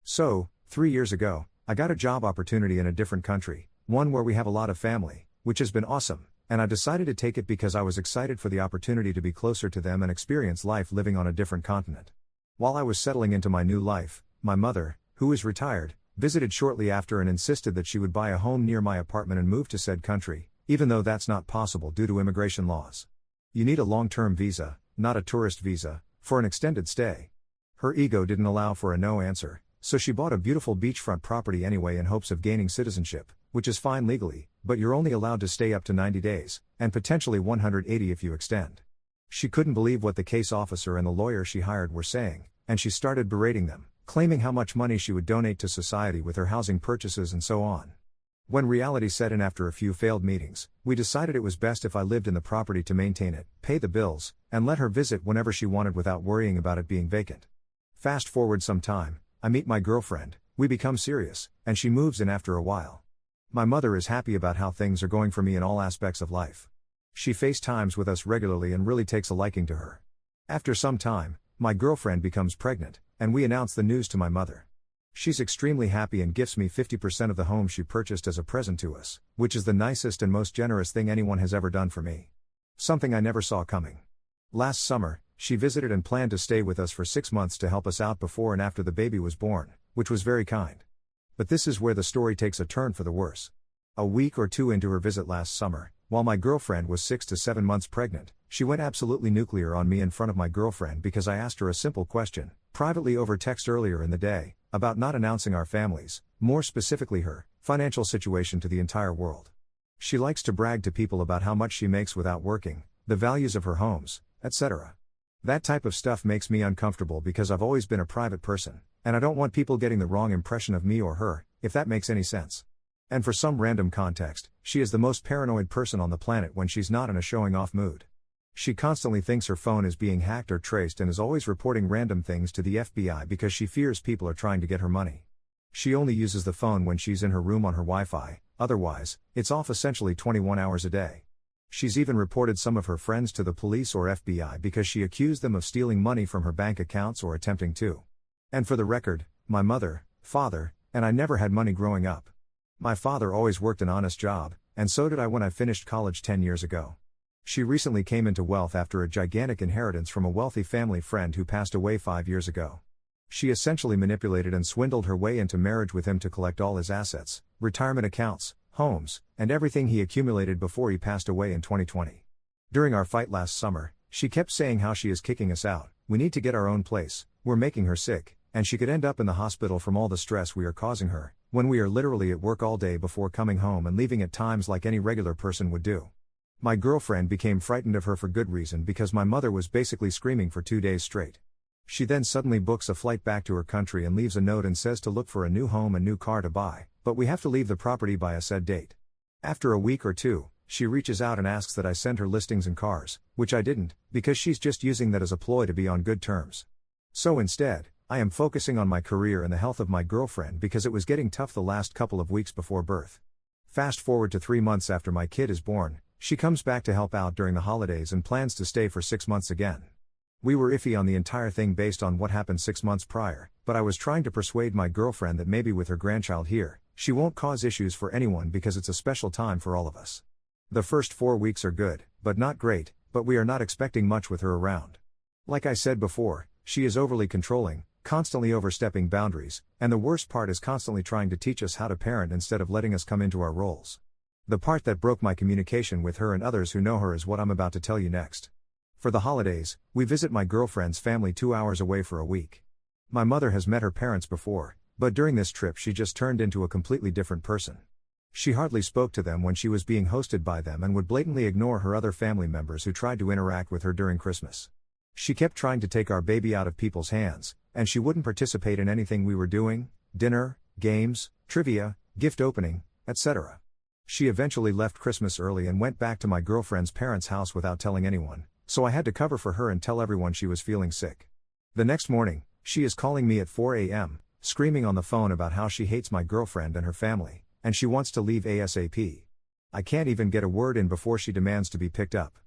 So, 3 years ago, I got a job opportunity in a different country, one where we have a lot of family, which has been awesome, and I decided to take it because I was excited for the opportunity to be closer to them and experience life living on a different continent. While I was settling into my new life, my mother, who is retired, visited shortly after and insisted that she would buy a home near my apartment and move to said country, even though that's not possible due to immigration laws. You need a long-term visa, not a tourist visa, for an extended stay. Her ego didn't allow for a no answer, so she bought a beautiful beachfront property anyway in hopes of gaining citizenship, which is fine legally, but you're only allowed to stay up to 90 days, and potentially 180 if you extend. She couldn't believe what the case officer and the lawyer she hired were saying, and she started berating them, claiming how much money she would donate to society with her housing purchases and so on. When reality set in after a few failed meetings, we decided it was best if I lived in the property to maintain it, pay the bills, and let her visit whenever she wanted without worrying about it being vacant. Fast forward some time, I meet my girlfriend, we become serious, and she moves in after a while. My mother is happy about how things are going for me in all aspects of life. She FaceTimes with us regularly and really takes a liking to her. After some time, my girlfriend becomes pregnant, and we announce the news to my mother. She's extremely happy and gifts me 50% of the home she purchased as a present to us, which is the nicest and most generous thing anyone has ever done for me. Something I never saw coming. Last summer, she visited and planned to stay with us for 6 months to help us out before and after the baby was born, which was very kind. But this is where the story takes a turn for the worse. A week or two into her visit last summer, while my girlfriend was 6 to 7 months pregnant, she went absolutely nuclear on me in front of my girlfriend because I asked her a simple question, privately over text earlier in the day, about not announcing our families, more specifically her financial situation, to the entire world. She likes to brag to people about how much she makes without working, the values of her homes, etc. That type of stuff makes me uncomfortable because I've always been a private person, and I don't want people getting the wrong impression of me or her, if that makes any sense. And for some random context, she is the most paranoid person on the planet when she's not in a showing off mood. She constantly thinks her phone is being hacked or traced and is always reporting random things to the FBI because she fears people are trying to get her money. She only uses the phone when she's in her room on her Wi-Fi, otherwise, it's off essentially 21 hours a day. She's even reported some of her friends to the police or FBI because she accused them of stealing money from her bank accounts or attempting to. And for the record, my mother, father, and I never had money growing up. My father always worked an honest job, and so did I when I finished college 10 years ago. She recently came into wealth after a gigantic inheritance from a wealthy family friend who passed away 5 years ago. She essentially manipulated and swindled her way into marriage with him to collect all his assets, retirement accounts, homes, and everything he accumulated before he passed away in 2020. During our fight last summer, she kept saying how she is kicking us out, we need to get our own place, we're making her sick, and she could end up in the hospital from all the stress we are causing her, when we are literally at work all day before coming home and leaving at times like any regular person would do. My girlfriend became frightened of her for good reason because my mother was basically screaming for 2 days straight. She then suddenly books a flight back to her country and leaves a note and says to look for a new home and new car to buy, but we have to leave the property by a said date. After a week or two, she reaches out and asks that I send her listings and cars, which I didn't, because she's just using that as a ploy to be on good terms. So instead, I am focusing on my career and the health of my girlfriend because it was getting tough the last couple of weeks before birth. Fast forward to 3 months after my kid is born, she comes back to help out during the holidays and plans to stay for 6 months again. We were iffy on the entire thing based on what happened 6 months prior, but I was trying to persuade my girlfriend that maybe with her grandchild here, she won't cause issues for anyone because it's a special time for all of us. The first 4 weeks are good, but not great, but we are not expecting much with her around. Like I said before, she is overly controlling, constantly overstepping boundaries, and the worst part is constantly trying to teach us how to parent instead of letting us come into our roles. The part that broke my communication with her and others who know her is what I'm about to tell you next. For the holidays, we visit my girlfriend's family 2 hours away for a week. My mother has met her parents before, but during this trip she just turned into a completely different person. She hardly spoke to them when she was being hosted by them and would blatantly ignore her other family members who tried to interact with her during Christmas. She kept trying to take our baby out of people's hands, and she wouldn't participate in anything we were doing, dinner, games, trivia, gift opening, etc. She eventually left Christmas early and went back to my girlfriend's parents' house without telling anyone, so I had to cover for her and tell everyone she was feeling sick. The next morning, she is calling me at 4 a.m., screaming on the phone about how she hates my girlfriend and her family, and she wants to leave ASAP. I can't even get a word in before she demands to be picked up.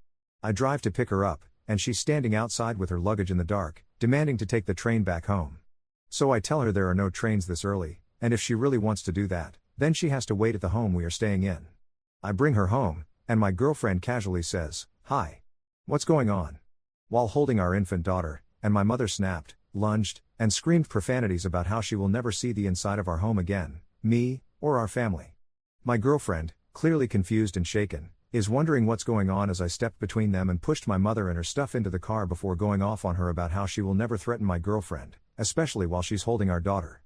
I drive to pick her up, and she's standing outside with her luggage in the dark, demanding to take the train back home. So I tell her there are no trains this early, and if she really wants to do that, then she has to wait at the home we are staying in. I bring her home, and my girlfriend casually says, "Hi. What's going on?" While holding our infant daughter, and my mother snapped, lunged, and screamed profanities about how she will never see the inside of our home again, me, or our family. My girlfriend, clearly confused and shaken, is wondering what's going on as I stepped between them and pushed my mother and her stuff into the car before going off on her about how she will never threaten my girlfriend, especially while she's holding our daughter.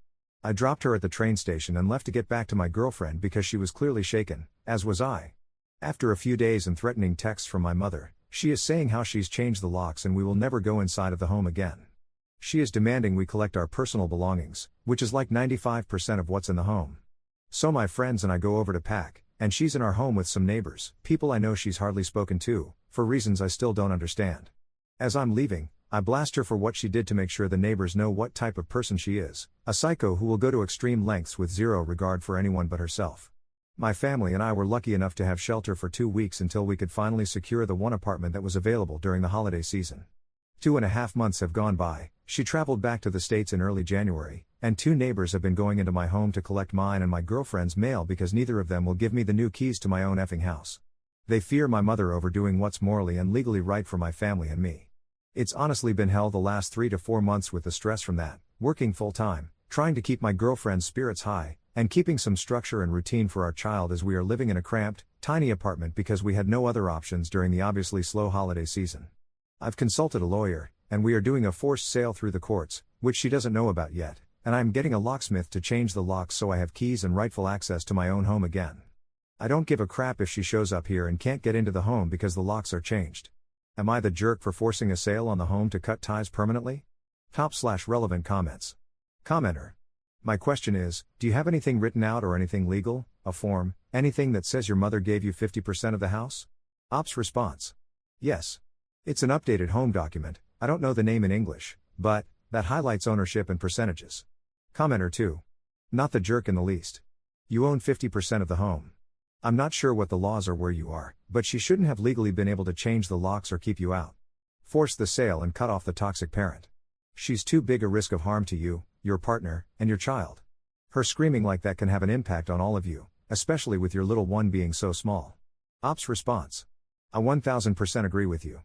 I dropped her at the train station and left to get back to my girlfriend because she was clearly shaken, as was I. After a few days and threatening texts from my mother, she is saying how she's changed the locks and we will never go inside of the home again. She is demanding we collect our personal belongings, which is like 95% of what's in the home. So my friends and I go over to pack, and she's in our home with some neighbors, people I know she's hardly spoken to, for reasons I still don't understand. As I'm leaving, I blast her for what she did to make sure the neighbors know what type of person she is, a psycho who will go to extreme lengths with zero regard for anyone but herself. My family and I were lucky enough to have shelter for 2 weeks until we could finally secure the one apartment that was available during the holiday season. 2.5 months have gone by, she traveled back to the States in early January, and 2 neighbors have been going into my home to collect mine and my girlfriend's mail because neither of them will give me the new keys to my own effing house. They fear my mother overdoing what's morally and legally right for my family and me. It's honestly been hell the last 3 to 4 months with the stress from that, working full-time, trying to keep my girlfriend's spirits high, and keeping some structure and routine for our child as we are living in a cramped, tiny apartment because we had no other options during the obviously slow holiday season. I've consulted a lawyer, and we are doing a forced sale through the courts, which she doesn't know about yet, and I'm getting a locksmith to change the locks so I have keys and rightful access to my own home again. I don't give a crap if she shows up here and can't get into the home because the locks are changed. Am I the jerk for forcing a sale on the home to cut ties permanently? Top/relevant comments. Commenter. My question is, do you have anything written out or anything legal, a form, anything that says your mother gave you 50% of the house? Ops response. Yes. It's an updated home document, I don't know the name in English, but that highlights ownership and percentages. Commenter 2. Not the jerk in the least. You own 50% of the home. I'm not sure what the laws are where you are, but she shouldn't have legally been able to change the locks or keep you out. Force the sale and cut off the toxic parent. She's too big a risk of harm to you, your partner, and your child. Her screaming like that can have an impact on all of you, especially with your little one being so small. Ops response. I 1000% agree with you.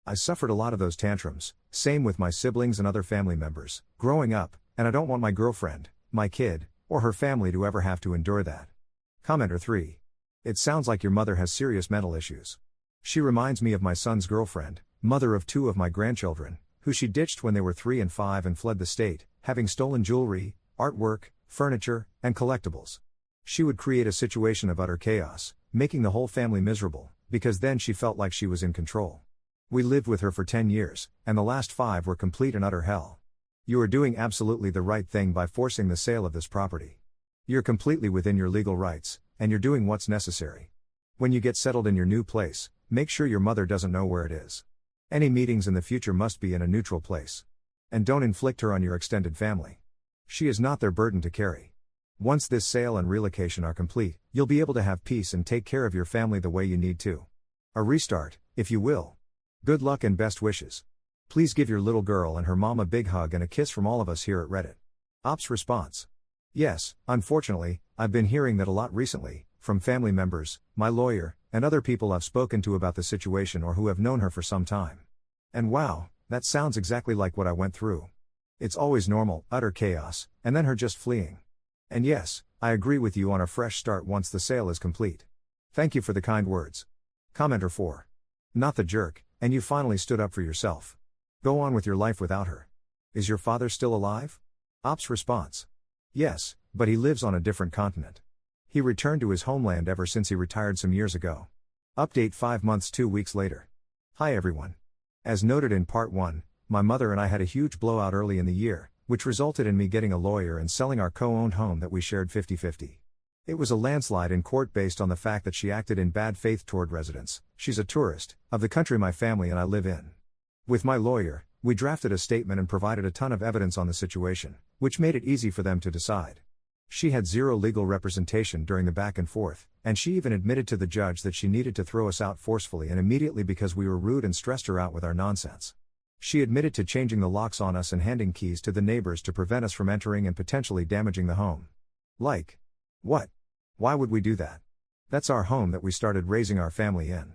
I suffered a lot of those tantrums, same with my siblings and other family members, growing up, and I don't want my girlfriend, my kid, or her family to ever have to endure that. Commenter 3. It sounds like your mother has serious mental issues. She reminds me of my son's girlfriend, mother of 2 of my grandchildren, who she ditched when they were 3 and 5 and fled the state, having stolen jewelry, artwork, furniture, and collectibles. She would create a situation of utter chaos, making the whole family miserable, because then she felt like she was in control. We lived with her for 10 years, and the last 5 were complete and utter hell. You are doing absolutely the right thing by forcing the sale of this property. You're completely within your legal rights, and you're doing what's necessary. When you get settled in your new place, make sure your mother doesn't know where it is. Any meetings in the future must be in a neutral place. And don't inflict her on your extended family. She is not their burden to carry. Once this sale and relocation are complete, you'll be able to have peace and take care of your family the way you need to. A restart, if you will. Good luck and best wishes. Please give your little girl and her mom a big hug and a kiss from all of us here at Reddit. Ops response. Yes, unfortunately, I've been hearing that a lot recently, from family members, my lawyer, and other people I've spoken to about the situation or who have known her for some time. And wow, that sounds exactly like what I went through. It's always normal, utter chaos, and then her just fleeing. And yes, I agree with you on a fresh start once the sale is complete. Thank you for the kind words. Commenter 4. Not the jerk, and you finally stood up for yourself. Go on with your life without her. Is your father still alive? Ops response. Yes, but he lives on a different continent. He returned to his homeland ever since he retired some years ago. Update 5 months 2 weeks later. Hi everyone. As noted in part 1, my mother and I had a huge blowout early in the year, which resulted in me getting a lawyer and selling our co-owned home that we shared 50-50. It was a landslide in court based on the fact that she acted in bad faith toward residents, she's a tourist, of the country my family and I live in. With my lawyer, we drafted a statement and provided a ton of evidence on the situation, which made it easy for them to decide. She had zero legal representation during the back and forth, and she even admitted to the judge that she needed to throw us out forcefully and immediately because we were rude and stressed her out with our nonsense. She admitted to changing the locks on us and handing keys to the neighbors to prevent us from entering and potentially damaging the home. Like, what? Why would we do that? That's our home that we started raising our family in.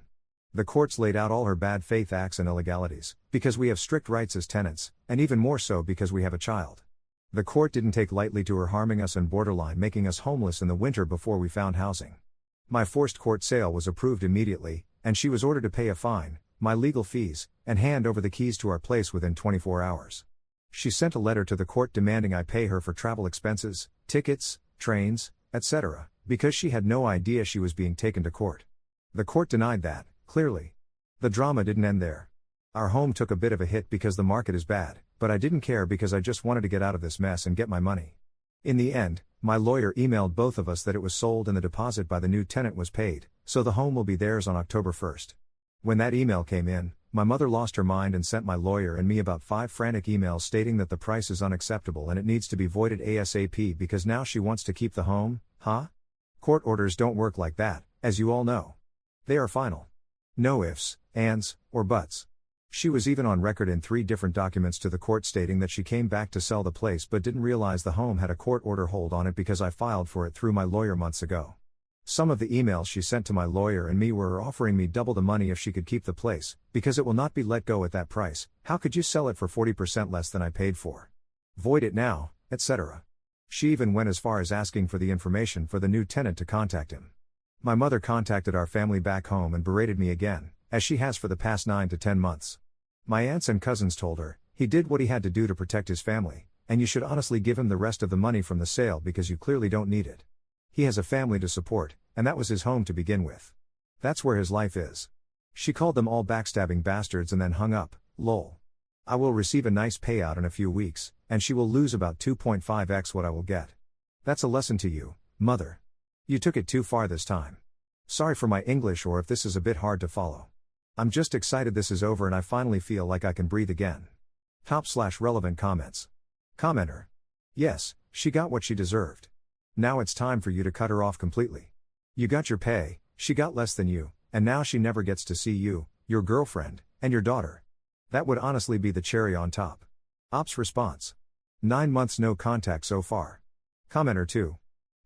The courts laid out all her bad faith acts and illegalities, because we have strict rights as tenants, and even more so because we have a child. The court didn't take lightly to her harming us and borderline making us homeless in the winter before we found housing. My forced court sale was approved immediately, and she was ordered to pay a fine, my legal fees, and hand over the keys to our place within 24 hours. She sent a letter to the court demanding I pay her for travel expenses, tickets, trains, etc., because she had no idea she was being taken to court. The court denied that, clearly. The drama didn't end there. Our home took a bit of a hit because the market is bad, but I didn't care because I just wanted to get out of this mess and get my money. In the end, my lawyer emailed both of us that it was sold and the deposit by the new tenant was paid, so the home will be theirs on October 1st. When that email came in, my mother lost her mind and sent my lawyer and me about 5 frantic emails stating that the price is unacceptable and it needs to be voided ASAP because now she wants to keep the home, huh? Court orders don't work like that, as you all know. They are final. No ifs, ands, or buts. She was even on record in 3 different documents to the court stating that she came back to sell the place but didn't realize the home had a court order hold on it because I filed for it through my lawyer months ago. Some of the emails she sent to my lawyer and me were offering me double the money if she could keep the place, because it will not be let go at that price. How could you sell it for 40% less than I paid for? Void it now, etc. She even went as far as asking for the information for the new tenant to contact him. My mother contacted our family back home and berated me again, as she has for the past 9 to 10 months. My aunts and cousins told her, he did what he had to do to protect his family, and you should honestly give him the rest of the money from the sale because you clearly don't need it. He has a family to support, and that was his home to begin with. That's where his life is. She called them all backstabbing bastards and then hung up, lol. I will receive a nice payout in a few weeks, and she will lose about 2.5x what I will get. That's a lesson to you, mother. You took it too far this time. Sorry for my English or if this is a bit hard to follow. I'm just excited this is over and I finally feel like I can breathe again. Top/relevant comments. Commenter. Yes, she got what she deserved. Now it's time for you to cut her off completely. You got your pay, she got less than you, and now she never gets to see you, your girlfriend, and your daughter. That would honestly be the cherry on top. Ops response. 9 months no contact so far. Commenter 2.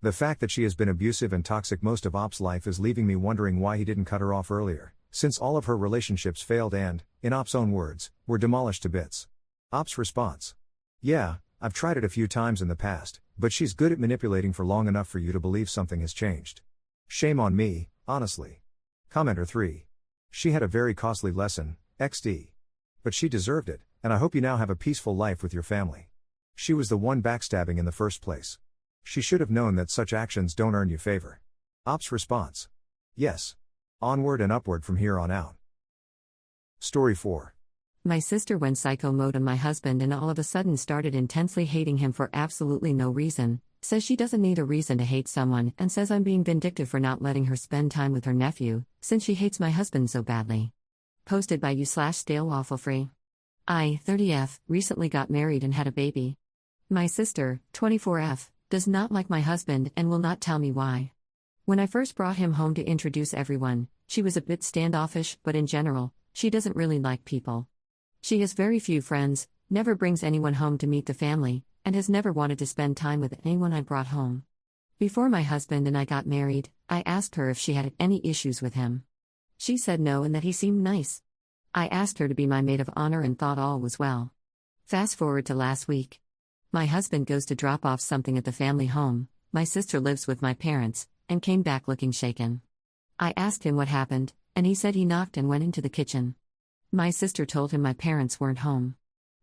The fact that she has been abusive and toxic most of Ops' life is leaving me wondering why he didn't cut her off earlier, since all of her relationships failed and, in Ops' own words, were demolished to bits. Ops response. Yeah, I've tried it a few times in the past, but she's good at manipulating for long enough for you to believe something has changed. Shame on me, honestly. Commenter 3. She had a very costly lesson, XD. But she deserved it, and I hope you now have a peaceful life with your family. She was the one backstabbing in the first place. She should have known that such actions don't earn you favor. Ops response. Yes. Onward and upward from here on out. Story 4. My sister went psycho mode on my husband and all of a sudden started intensely hating him for absolutely no reason, says she doesn't need a reason to hate someone and says I'm being vindictive for not letting her spend time with her nephew, since she hates my husband so badly. Posted by you/StaleWaffleFree. I, 30F, recently got married and had a baby. My sister, 24F, does not like my husband and will not tell me why. When I first brought him home to introduce everyone, she was a bit standoffish, but in general, she doesn't really like people. She has very few friends, never brings anyone home to meet the family, and has never wanted to spend time with anyone I brought home. Before my husband and I got married, I asked her if she had any issues with him. She said no and that he seemed nice. I asked her to be my maid of honor and thought all was well. Fast forward to last week. My husband goes to drop off something at the family home, my sister lives with my parents, and came back looking shaken. I asked him what happened, and he said he knocked and went into the kitchen. My sister told him my parents weren't home.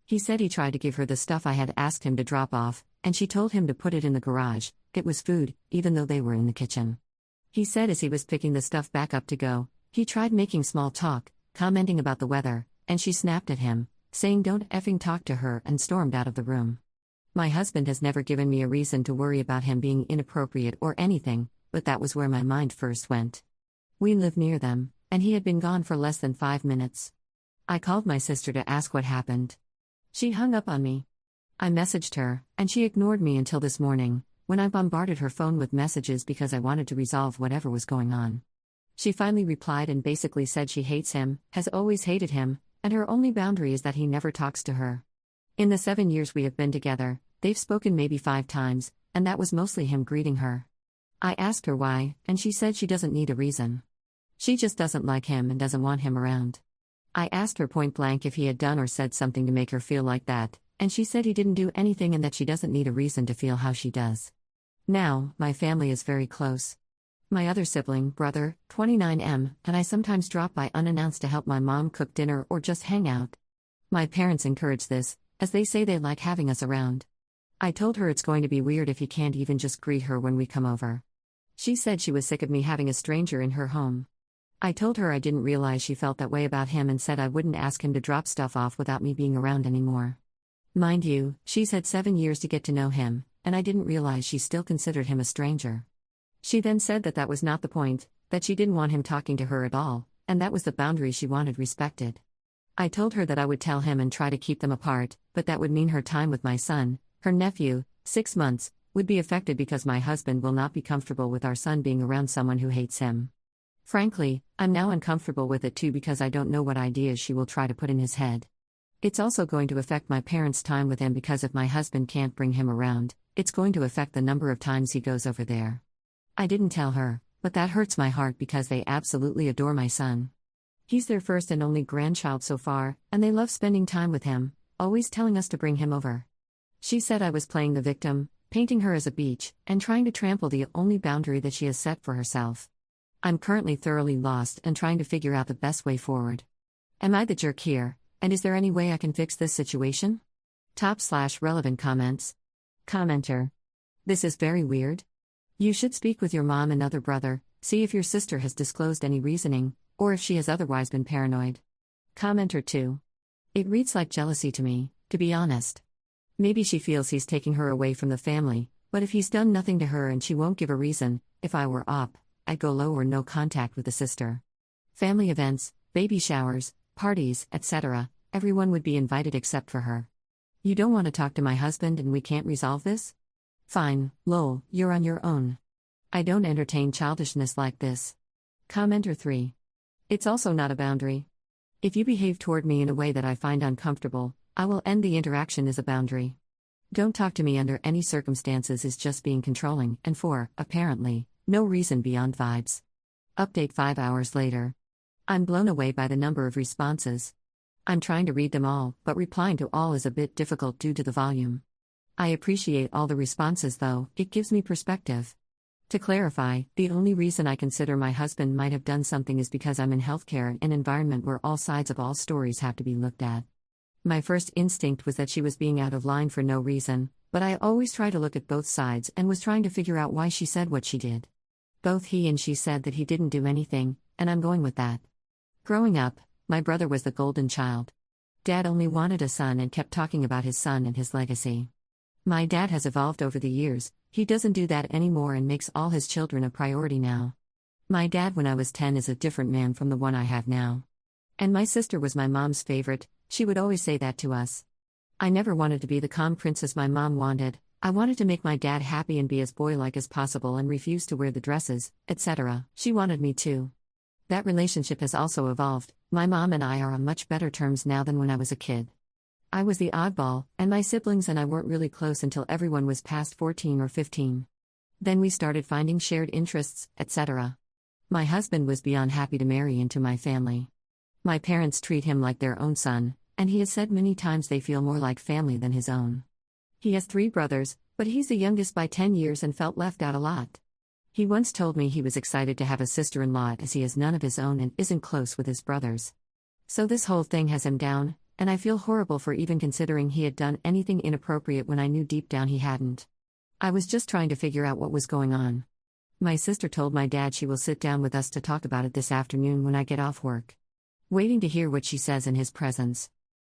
He said he tried to give her the stuff I had asked him to drop off, and she told him to put it in the garage. It was food, even though they were in the kitchen. He said as he was picking the stuff back up to go, he tried making small talk, commenting about the weather, and she snapped at him, saying don't effing talk to her, and stormed out of the room. My husband has never given me a reason to worry about him being inappropriate or anything, but that was where my mind first went. We live near them, and he had been gone for less than 5 minutes. I called my sister to ask what happened. She hung up on me. I messaged her, and she ignored me until this morning, when I bombarded her phone with messages because I wanted to resolve whatever was going on. She finally replied and basically said she hates him, has always hated him, and her only boundary is that he never talks to her. In the 7 years we have been together, they've spoken maybe 5 times, and that was mostly him greeting her. I asked her why, and she said she doesn't need a reason. She just doesn't like him and doesn't want him around. I asked her point blank if he had done or said something to make her feel like that, and she said he didn't do anything and that she doesn't need a reason to feel how she does. Now, my family is very close. My other sibling, brother, 29M, and I sometimes drop by unannounced to help my mom cook dinner or just hang out. My parents encourage this, as they say they like having us around. I told her it's going to be weird if he can't even just greet her when we come over. She said she was sick of me having a stranger in her home. I told her I didn't realize she felt that way about him and said I wouldn't ask him to drop stuff off without me being around anymore. Mind you, she's had 7 years to get to know him, and I didn't realize she still considered him a stranger. She then said that that was not the point, that she didn't want him talking to her at all, and that was the boundary she wanted respected. I told her that I would tell him and try to keep them apart, but that would mean her time with my son, her nephew, 6 months, would be affected because my husband will not be comfortable with our son being around someone who hates him. Frankly, I'm now uncomfortable with it too because I don't know what ideas she will try to put in his head. It's also going to affect my parents' time with him because if my husband can't bring him around, it's going to affect the number of times he goes over there. I didn't tell her, but that hurts my heart because they absolutely adore my son. He's their first and only grandchild so far, and they love spending time with him, always telling us to bring him over. She said I was playing the victim, painting her as a beach, and trying to trample the only boundary that she has set for herself. I'm currently thoroughly lost and trying to figure out the best way forward. Am I the jerk here, and is there any way I can fix this situation? /relevant comments. Commenter. This is very weird. You should speak with your mom and other brother, see if your sister has disclosed any reasoning, or if she has otherwise been paranoid. Commenter 2. It reads like jealousy to me, to be honest. Maybe she feels he's taking her away from the family, but if he's done nothing to her and she won't give a reason, if I were up, I'd go low or no contact with the sister. Family events, baby showers, parties, etc., everyone would be invited except for her. You don't want to talk to my husband and we can't resolve this? Fine, lol, you're on your own. I don't entertain childishness like this. Commenter 3. It's also not a boundary. If you behave toward me in a way that I find uncomfortable, I will end the interaction as a boundary. Don't talk to me under any circumstances is just being controlling, and for, apparently, no reason beyond vibes. Update 5 hours later. I'm blown away by the number of responses. I'm trying to read them all, but replying to all is a bit difficult due to the volume. I appreciate all the responses though, it gives me perspective. To clarify, the only reason I consider my husband might have done something is because I'm in healthcare, an environment where all sides of all stories have to be looked at. My first instinct was that she was being out of line for no reason, but I always try to look at both sides and was trying to figure out why she said what she did. Both he and she said that he didn't do anything, and I'm going with that. Growing up, my brother was the golden child. Dad only wanted a son and kept talking about his son and his legacy. My dad has evolved over the years, he doesn't do that anymore and makes all his children a priority now. My dad when I was 10 is a different man from the one I have now. And my sister was my mom's favorite, she would always say that to us. I never wanted to be the calm princess my mom wanted, I wanted to make my dad happy and be as boy-like as possible and refuse to wear the dresses, etc. She wanted me to. That relationship has also evolved, my mom and I are on much better terms now than when I was a kid. I was the oddball, and my siblings and I weren't really close until everyone was past 14 or 15. Then we started finding shared interests, etc. My husband was beyond happy to marry into my family. My parents treat him like their own son, and he has said many times they feel more like family than his own. He has 3 brothers, but he's the youngest by 10 years and felt left out a lot. He once told me he was excited to have a sister-in-law as he has none of his own and isn't close with his brothers. So this whole thing has him down, and I feel horrible for even considering he had done anything inappropriate when I knew deep down he hadn't. I was just trying to figure out what was going on. My sister told my dad she will sit down with us to talk about it this afternoon when I get off work. Waiting to hear what she says in his presence.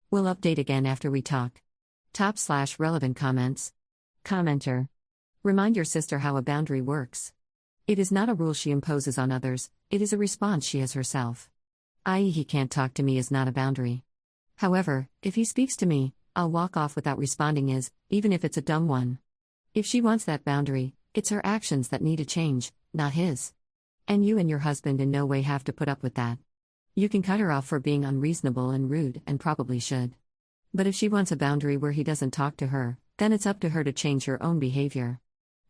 We'll update again after we talk. /relevant comments. Commenter. Remind your sister how a boundary works. It is not a rule she imposes on others, it is a response she has herself. I.e., he can't talk to me is not a boundary. However, if he speaks to me, I'll walk off without responding even if it's a dumb one. If she wants that boundary, it's her actions that need a change, not his. And you and your husband in no way have to put up with that. You can cut her off for being unreasonable and rude and probably should. But if she wants a boundary where he doesn't talk to her, then it's up to her to change her own behavior.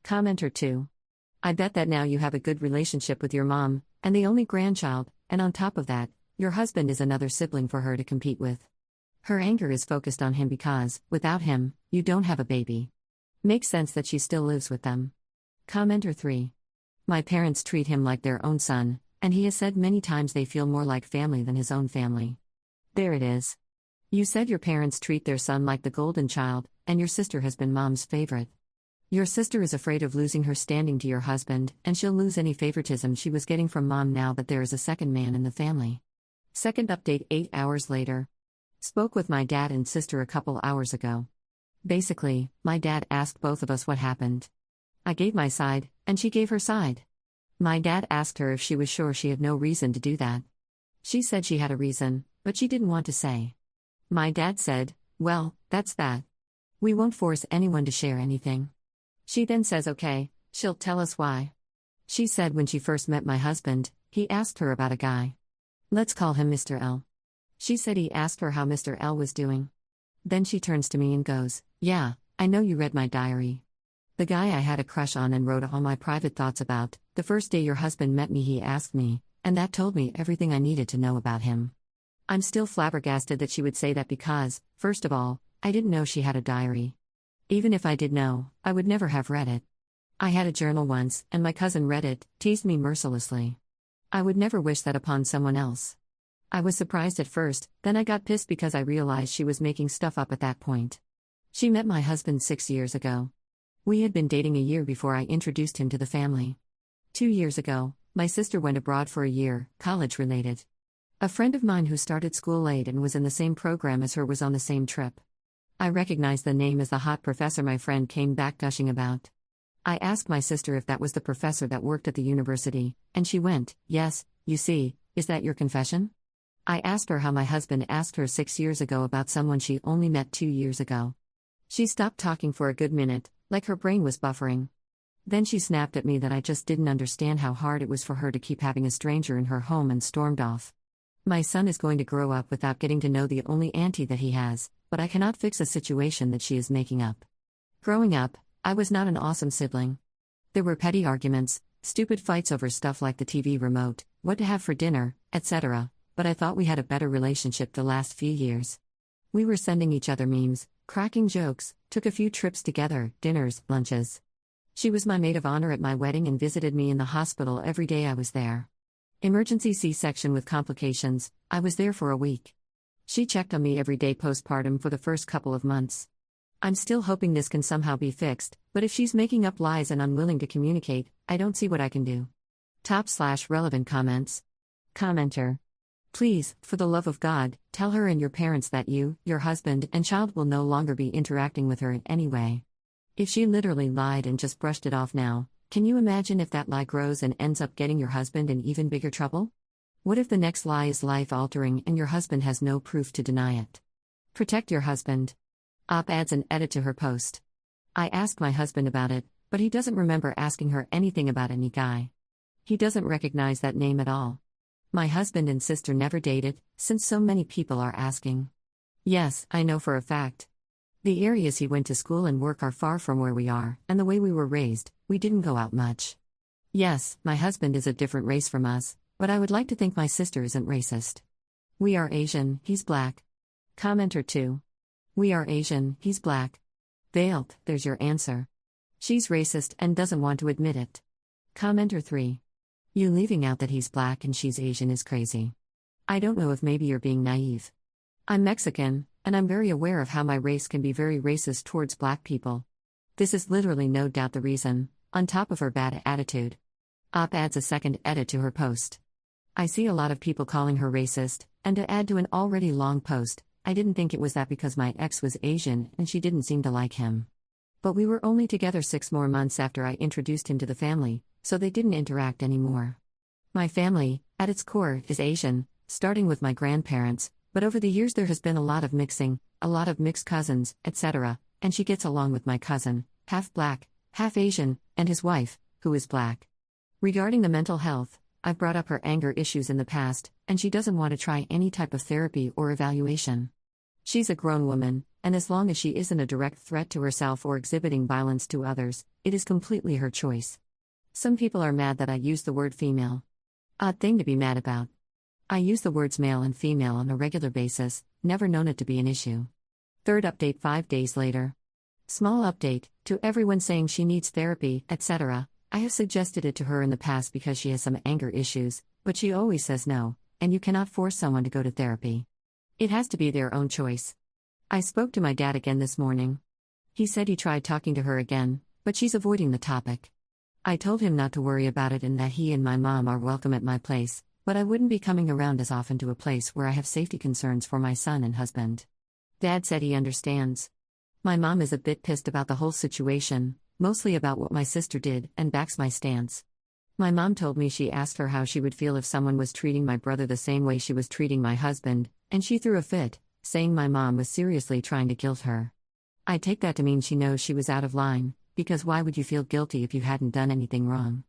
Commenter 2. I bet that now you have a good relationship with your mom, and the only grandchild, and on top of that, your husband is another sibling for her to compete with. Her anger is focused on him because, without him, you don't have a baby. Makes sense that she still lives with them. Commenter 3. My parents treat him like their own son, and he has said many times they feel more like family than his own family. There it is. You said your parents treat their son like the golden child, and your sister has been mom's favorite. Your sister is afraid of losing her standing to your husband, and she'll lose any favoritism she was getting from mom now that there is a second man in the family. Second update 8 hours later. Spoke with my dad and sister a couple hours ago. Basically, my dad asked both of us what happened. I gave my side, and she gave her side. My dad asked her if she was sure she had no reason to do that. She said she had a reason, but she didn't want to say. My dad said, "Well, that's that. We won't force anyone to share anything." She then says okay, she'll tell us why. She said when she first met my husband, he asked her about a guy. Let's call him Mr. L. She said he asked her how Mr. L was doing. Then she turns to me and goes, "Yeah, I know you read my diary. The guy I had a crush on and wrote all my private thoughts about, the first day your husband met me he asked me, and that told me everything I needed to know about him." I'm still flabbergasted that she would say that because, first of all, I didn't know she had a diary. Even if I did know, I would never have read it. I had a journal once, and my cousin read it, teased me mercilessly. I would never wish that upon someone else. I was surprised at first, then I got pissed because I realized she was making stuff up at that point. She met my husband 6 years ago. We had been dating a year before I introduced him to the family. 2 years ago, my sister went abroad for a year, college-related. A friend of mine who started school late and was in the same program as her was on the same trip. I recognized the name as the hot professor my friend came back gushing about. I asked my sister if that was the professor that worked at the university, and she went, "Yes, you see, is that your confession?" I asked her how my husband asked her 6 years ago about someone she only met 2 years ago. She stopped talking for a good minute, like her brain was buffering. Then she snapped at me that I just didn't understand how hard it was for her to keep having a stranger in her home and stormed off. My son is going to grow up without getting to know the only auntie that he has, but I cannot fix a situation that she is making up. Growing up, I was not an awesome sibling. There were petty arguments, stupid fights over stuff like the TV remote, what to have for dinner, etc., but I thought we had a better relationship the last few years. We were sending each other memes, cracking jokes, took a few trips together, dinners, lunches. She was my maid of honor at my wedding and visited me in the hospital every day I was there. Emergency C-section with complications, I was there for a week. She checked on me every day postpartum for the first couple of months. I'm still hoping this can somehow be fixed, but if she's making up lies and unwilling to communicate, I don't see what I can do. Top/relevant comments. Commenter. Please, for the love of God, tell her and your parents that you, your husband, and child will no longer be interacting with her in any way. If she literally lied and just brushed it off now, can you imagine if that lie grows and ends up getting your husband in even bigger trouble? What if the next lie is life-altering and your husband has no proof to deny it? Protect your husband. Adds an edit to her post. I asked my husband about it, but he doesn't remember asking her anything about any guy. He doesn't recognize that name at all. My husband and sister never dated, since so many people are asking. Yes, I know for a fact. The areas he went to school and work are far from where we are, and the way we were raised, we didn't go out much. Yes, my husband is a different race from us, but I would like to think my sister isn't racist. We are Asian, he's black. Commenter 2. We are Asian, he's black. Veiled, there's your answer. She's racist and doesn't want to admit it. Commenter 3. You leaving out that he's black and she's Asian is crazy. I don't know if maybe you're being naive. I'm Mexican, and I'm very aware of how my race can be very racist towards black people. This is literally no doubt the reason, on top of her bad attitude. Adds a second edit to her post. I see a lot of people calling her racist, and to add to an already long post, I didn't think it was that because my ex was Asian and she didn't seem to like him. But we were only together 6 more months after I introduced him to the family, so they didn't interact anymore. My family, at its core, is Asian, starting with my grandparents, but over the years there has been a lot of mixing, a lot of mixed cousins, etc., and she gets along with my cousin, half black, half Asian, and his wife, who is black. Regarding the mental health, I've brought up her anger issues in the past, and she doesn't want to try any type of therapy or evaluation. She's a grown woman, and as long as she isn't a direct threat to herself or exhibiting violence to others, it is completely her choice. Some people are mad that I use the word female. Odd thing to be mad about. I use the words male and female on a regular basis, never known it to be an issue. Third update 5 days later. Small update, to everyone saying she needs therapy, etc. I have suggested it to her in the past because she has some anger issues, but she always says no, and you cannot force someone to go to therapy. It has to be their own choice. I spoke to my dad again this morning. He said he tried talking to her again, but she's avoiding the topic. I told him not to worry about it and that he and my mom are welcome at my place, but I wouldn't be coming around as often to a place where I have safety concerns for my son and husband. Dad said he understands. My mom is a bit pissed about the whole situation, mostly about what my sister did, and backs my stance. My mom told me she asked her how she would feel if someone was treating my brother the same way she was treating my husband, and she threw a fit, saying my mom was seriously trying to guilt her. I take that to mean she knows she was out of line, because why would you feel guilty if you hadn't done anything wrong?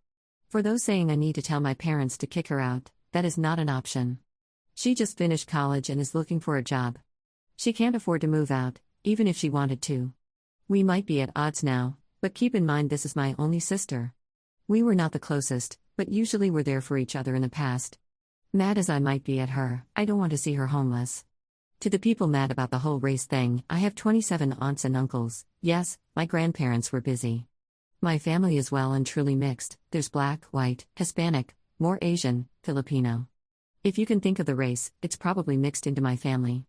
For those saying I need to tell my parents to kick her out, that is not an option. She just finished college and is looking for a job. She can't afford to move out, even if she wanted to. We might be at odds now, but keep in mind this is my only sister. We were not the closest, but usually were there for each other in the past. Mad as I might be at her, I don't want to see her homeless. To the people mad about the whole race thing, I have 27 aunts and uncles. Yes, my grandparents were busy. My family is well and truly mixed. There's black, white, Hispanic, more Asian, Filipino. If you can think of the race, it's probably mixed into my family.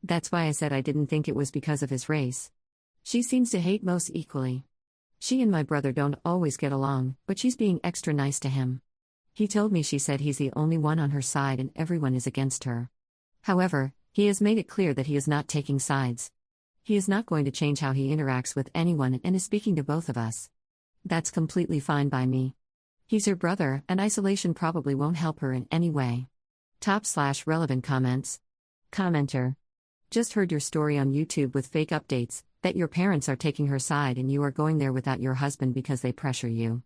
That's why I said I didn't think it was because of his race. She seems to hate most equally. She and my brother don't always get along, but she's being extra nice to him. He told me she said he's the only one on her side and everyone is against her. However, he has made it clear that he is not taking sides. He is not going to change how he interacts with anyone and is speaking to both of us. That's completely fine by me. He's her brother, and isolation probably won't help her in any way. /relevant comments. Commenter. Just heard your story on YouTube with fake updates, that your parents are taking her side and you are going there without your husband because they pressure you.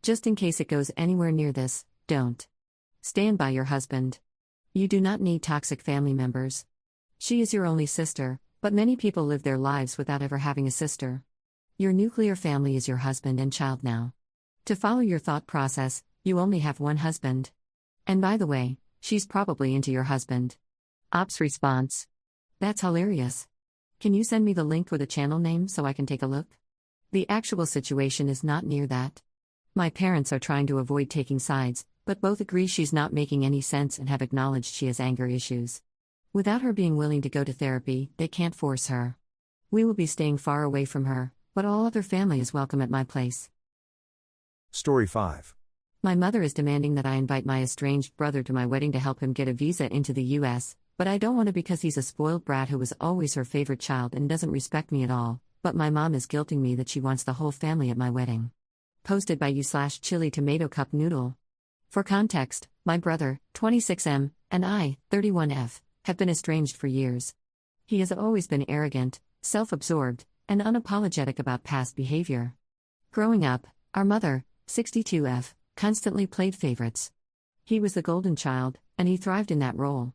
Just in case it goes anywhere near this, don't. Stand by your husband. You do not need toxic family members. She is your only sister, but many people live their lives without ever having a sister. Your nuclear family is your husband and child now. To follow your thought process, you only have one husband. And by the way, she's probably into your husband. Ops response. That's hilarious. Can you send me the link or the channel name so I can take a look? The actual situation is not near that. My parents are trying to avoid taking sides, but both agree she's not making any sense and have acknowledged she has anger issues. Without her being willing to go to therapy, they can't force her. We will be staying far away from her, but all other family is welcome at my place. Story 5. My mother is demanding that I invite my estranged brother to my wedding to help him get a visa into the US, but I don't want to because he's a spoiled brat who was always her favorite child and doesn't respect me at all, but my mom is guilting me that she wants the whole family at my wedding. Posted by you/chili tomato cup noodle. For context, my brother, 26M, and I, 31F, have been estranged for years. He has always been arrogant, self-absorbed, and unapologetic about past behavior. Growing up, our mother, 62F, constantly played favorites. He was the golden child, and he thrived in that role.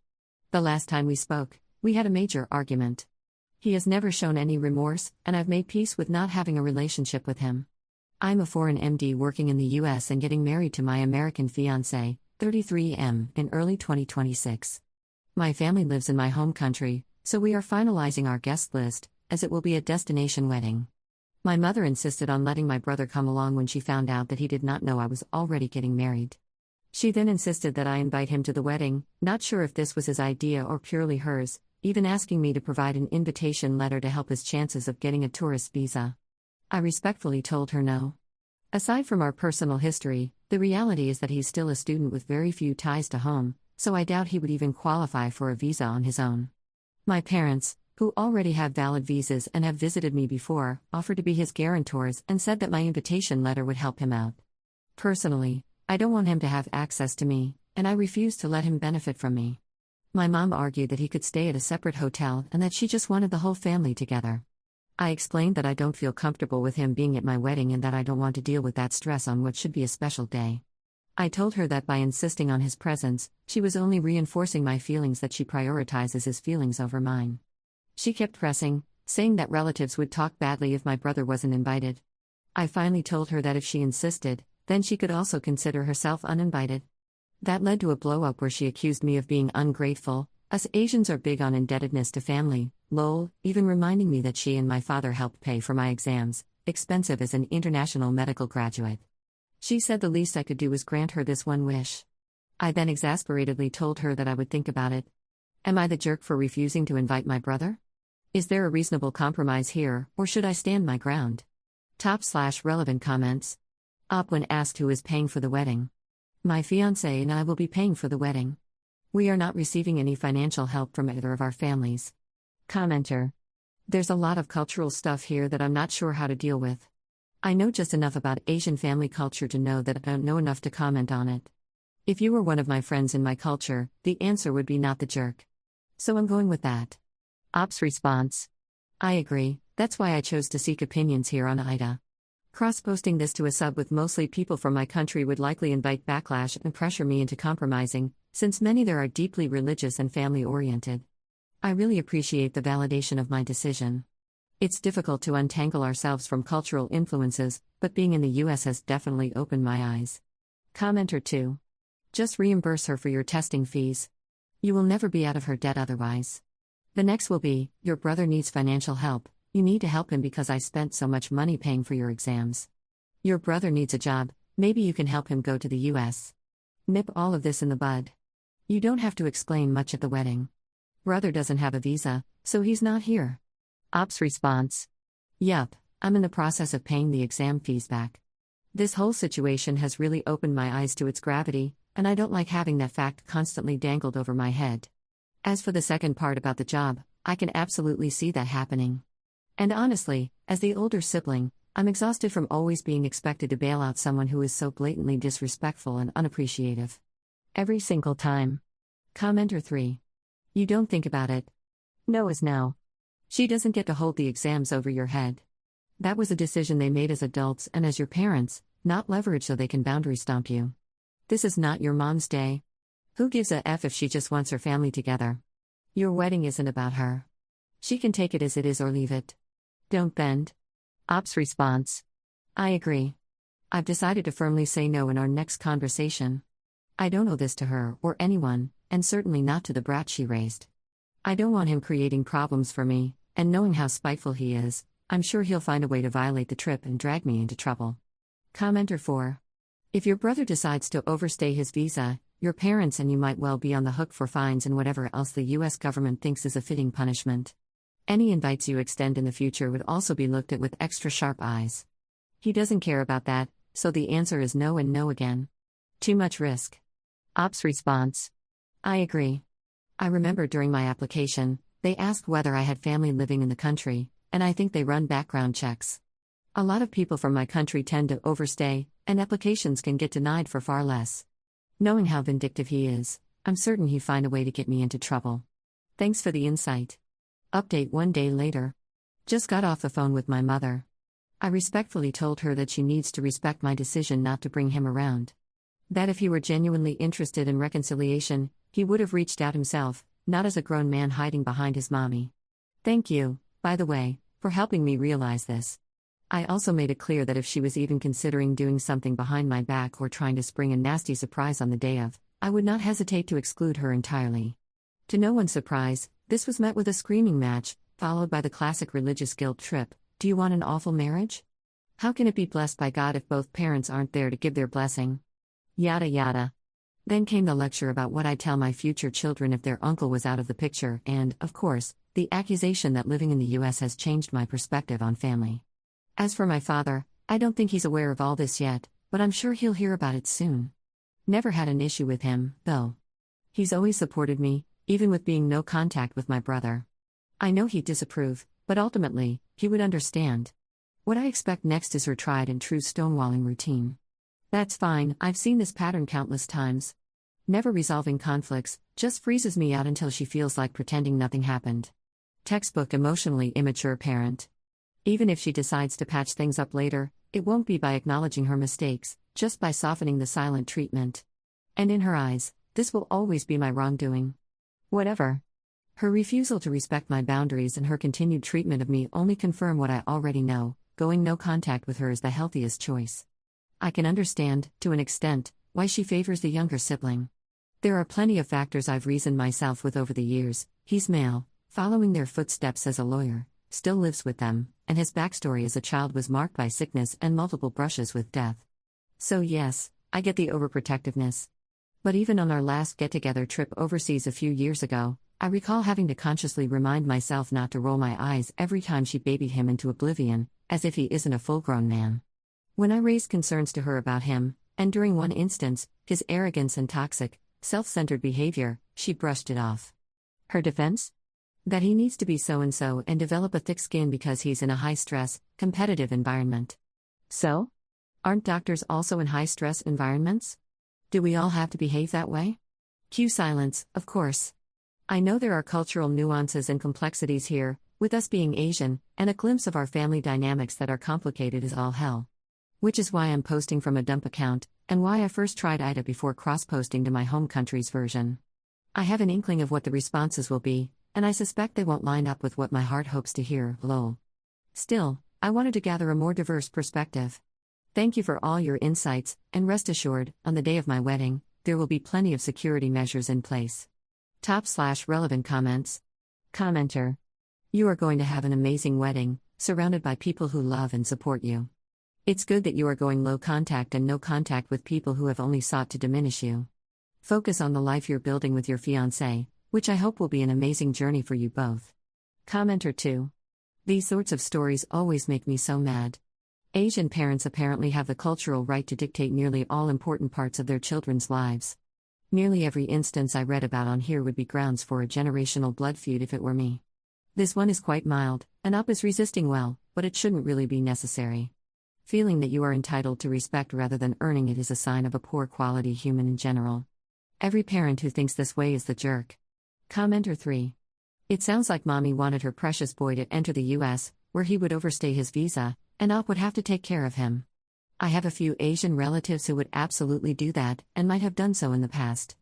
The last time we spoke, we had a major argument. He has never shown any remorse, and I've made peace with not having a relationship with him. I'm a foreign MD working in the US and getting married to my American fiancé, 33M, in early 2026. My family lives in my home country, so we are finalizing our guest list, as it will be a destination wedding. My mother insisted on letting my brother come along when she found out that he did not know I was already getting married. She then insisted that I invite him to the wedding, not sure if this was his idea or purely hers, even asking me to provide an invitation letter to help his chances of getting a tourist visa. I respectfully told her no. Aside from our personal history, the reality is that he's still a student with very few ties to home, so I doubt he would even qualify for a visa on his own. My parents, who already have valid visas and have visited me before, offered to be his guarantors and said that my invitation letter would help him out. Personally, I don't want him to have access to me, and I refuse to let him benefit from me. My mom argued that he could stay at a separate hotel and that she just wanted the whole family together. I explained that I don't feel comfortable with him being at my wedding and that I don't want to deal with that stress on what should be a special day. I told her that by insisting on his presence, she was only reinforcing my feelings that she prioritizes his feelings over mine. She kept pressing, saying that relatives would talk badly if my brother wasn't invited. I finally told her that if she insisted, then she could also consider herself uninvited. That led to a blow-up where she accused me of being ungrateful. Us Asians are big on indebtedness to family, lol, even reminding me that she and my father helped pay for my exams, expensive as an international medical graduate. She said the least I could do was grant her this one wish. I then exasperatedly told her that I would think about it. Am I the jerk for refusing to invite my brother? Is there a reasonable compromise here, or should I stand my ground? /relevant comments. Op when asked who is paying for the wedding. My fiancé and I will be paying for the wedding. We are not receiving any financial help from either of our families. Commenter. There's a lot of cultural stuff here that I'm not sure how to deal with. I know just enough about Asian family culture to know that I don't know enough to comment on it. If you were one of my friends in my culture, the answer would be not the jerk. So I'm going with that. Ops response. I agree, that's why I chose to seek opinions here on AITA. Cross-posting this to a sub with mostly people from my country would likely invite backlash and pressure me into compromising, since many there are deeply religious and family-oriented. I really appreciate the validation of my decision. It's difficult to untangle ourselves from cultural influences, but being in the US has definitely opened my eyes. Commenter 2. Just reimburse her for your testing fees. You will never be out of her debt otherwise. The next will be, your brother needs financial help. You need to help him because I spent so much money paying for your exams. Your brother needs a job, maybe you can help him go to the US. Nip all of this in the bud. You don't have to explain much at the wedding. Brother doesn't have a visa, so he's not here. Ops response. Yup, I'm in the process of paying the exam fees back. This whole situation has really opened my eyes to its gravity, and I don't like having that fact constantly dangled over my head. As for the second part about the job, I can absolutely see that happening. And honestly, as the older sibling, I'm exhausted from always being expected to bail out someone who is so blatantly disrespectful and unappreciative. Every single time. Commenter 3. You don't think about it. No is no. She doesn't get to hold the exams over your head. That was a decision they made as adults and as your parents, not leverage so they can boundary stomp you. This is not your mom's day. Who gives a F if she just wants her family together? Your wedding isn't about her. She can take it as it is or leave it. Don't bend. Ops response. I agree. I've decided to firmly say no in our next conversation. I don't owe this to her or anyone, and certainly not to the brat she raised. I don't want him creating problems for me, and knowing how spiteful he is, I'm sure he'll find a way to violate the trip and drag me into trouble. Commenter 4. If your brother decides to overstay his visa, your parents and you might well be on the hook for fines and whatever else the US government thinks is a fitting punishment. Any invites you extend in the future would also be looked at with extra sharp eyes. He doesn't care about that, so the answer is no and no again. Too much risk. Ops response. I agree. I remember during my application, they asked whether I had family living in the country, and I think they run background checks. A lot of people from my country tend to overstay, and applications can get denied for far less. Knowing how vindictive he is, I'm certain he'd find a way to get me into trouble. Thanks for the insight. Update 1 day later. Just got off the phone with my mother. I respectfully told her that she needs to respect my decision not to bring him around. That if he were genuinely interested in reconciliation, he would have reached out himself, not as a grown man hiding behind his mommy. Thank you, by the way, for helping me realize this. I also made it clear that if she was even considering doing something behind my back or trying to spring a nasty surprise on the day of, I would not hesitate to exclude her entirely. To no one's surprise, this was met with a screaming match, followed by the classic religious guilt trip. Do you want an awful marriage? How can it be blessed by God if both parents aren't there to give their blessing? Yada yada. Then came the lecture about what I'd tell my future children if their uncle was out of the picture and, of course, the accusation that living in the US has changed my perspective on family. As for my father, I don't think he's aware of all this yet, but I'm sure he'll hear about it soon. Never had an issue with him, though. He's always supported me, even with being no contact with my brother. I know he'd disapprove, but ultimately, he would understand. What I expect next is her tried and true stonewalling routine. That's fine, I've seen this pattern countless times. Never resolving conflicts, just freezes me out until she feels like pretending nothing happened. Textbook emotionally immature parent. Even if she decides to patch things up later, it won't be by acknowledging her mistakes, just by softening the silent treatment. And in her eyes, this will always be my wrongdoing. Whatever. Her refusal to respect my boundaries and her continued treatment of me only confirm what I already know. Going no contact with her is the healthiest choice. I can understand, to an extent, why she favors the younger sibling. There are plenty of factors I've reasoned myself with over the years. He's male, following their footsteps as a lawyer, still lives with them, and his backstory as a child was marked by sickness and multiple brushes with death. So yes, I get the overprotectiveness. But even on our last get-together trip overseas a few years ago, I recall having to consciously remind myself not to roll my eyes every time she babied him into oblivion, as if he isn't a full-grown man. When I raised concerns to her about him, and during one instance, his arrogance and toxic, self-centered behavior, she brushed it off. Her defense? That he needs to be so and develop a thick skin because he's in a high-stress, competitive environment. So? Aren't doctors also in high-stress environments? Do we all have to behave that way? Cue silence, of course. I know there are cultural nuances and complexities here, with us being Asian, and a glimpse of our family dynamics that are complicated as all hell. Which is why I'm posting from a dump account, and why I first tried AITA before cross-posting to my home country's version. I have an inkling of what the responses will be, and I suspect they won't line up with what my heart hopes to hear, lol. Still, I wanted to gather a more diverse perspective. Thank you for all your insights, and rest assured, on the day of my wedding, there will be plenty of security measures in place. /relevant comments. Commenter. You are going to have an amazing wedding, surrounded by people who love and support you. It's good that you are going low contact and no contact with people who have only sought to diminish you. Focus on the life you're building with your fiancé, which I hope will be an amazing journey for you both. Commenter 2. These sorts of stories always make me so mad. Asian parents apparently have the cultural right to dictate nearly all important parts of their children's lives. Nearly every instance I read about on here would be grounds for a generational blood feud if it were me. This one is quite mild, and up is resisting well, but it shouldn't really be necessary. Feeling that you are entitled to respect rather than earning it is a sign of a poor quality human in general. Every parent who thinks this way is the jerk. Commenter 3. It sounds like mommy wanted her precious boy to enter the US, where he would overstay his visa, and Op would have to take care of him. I have a few Asian relatives who would absolutely do that, and might have done so in the past.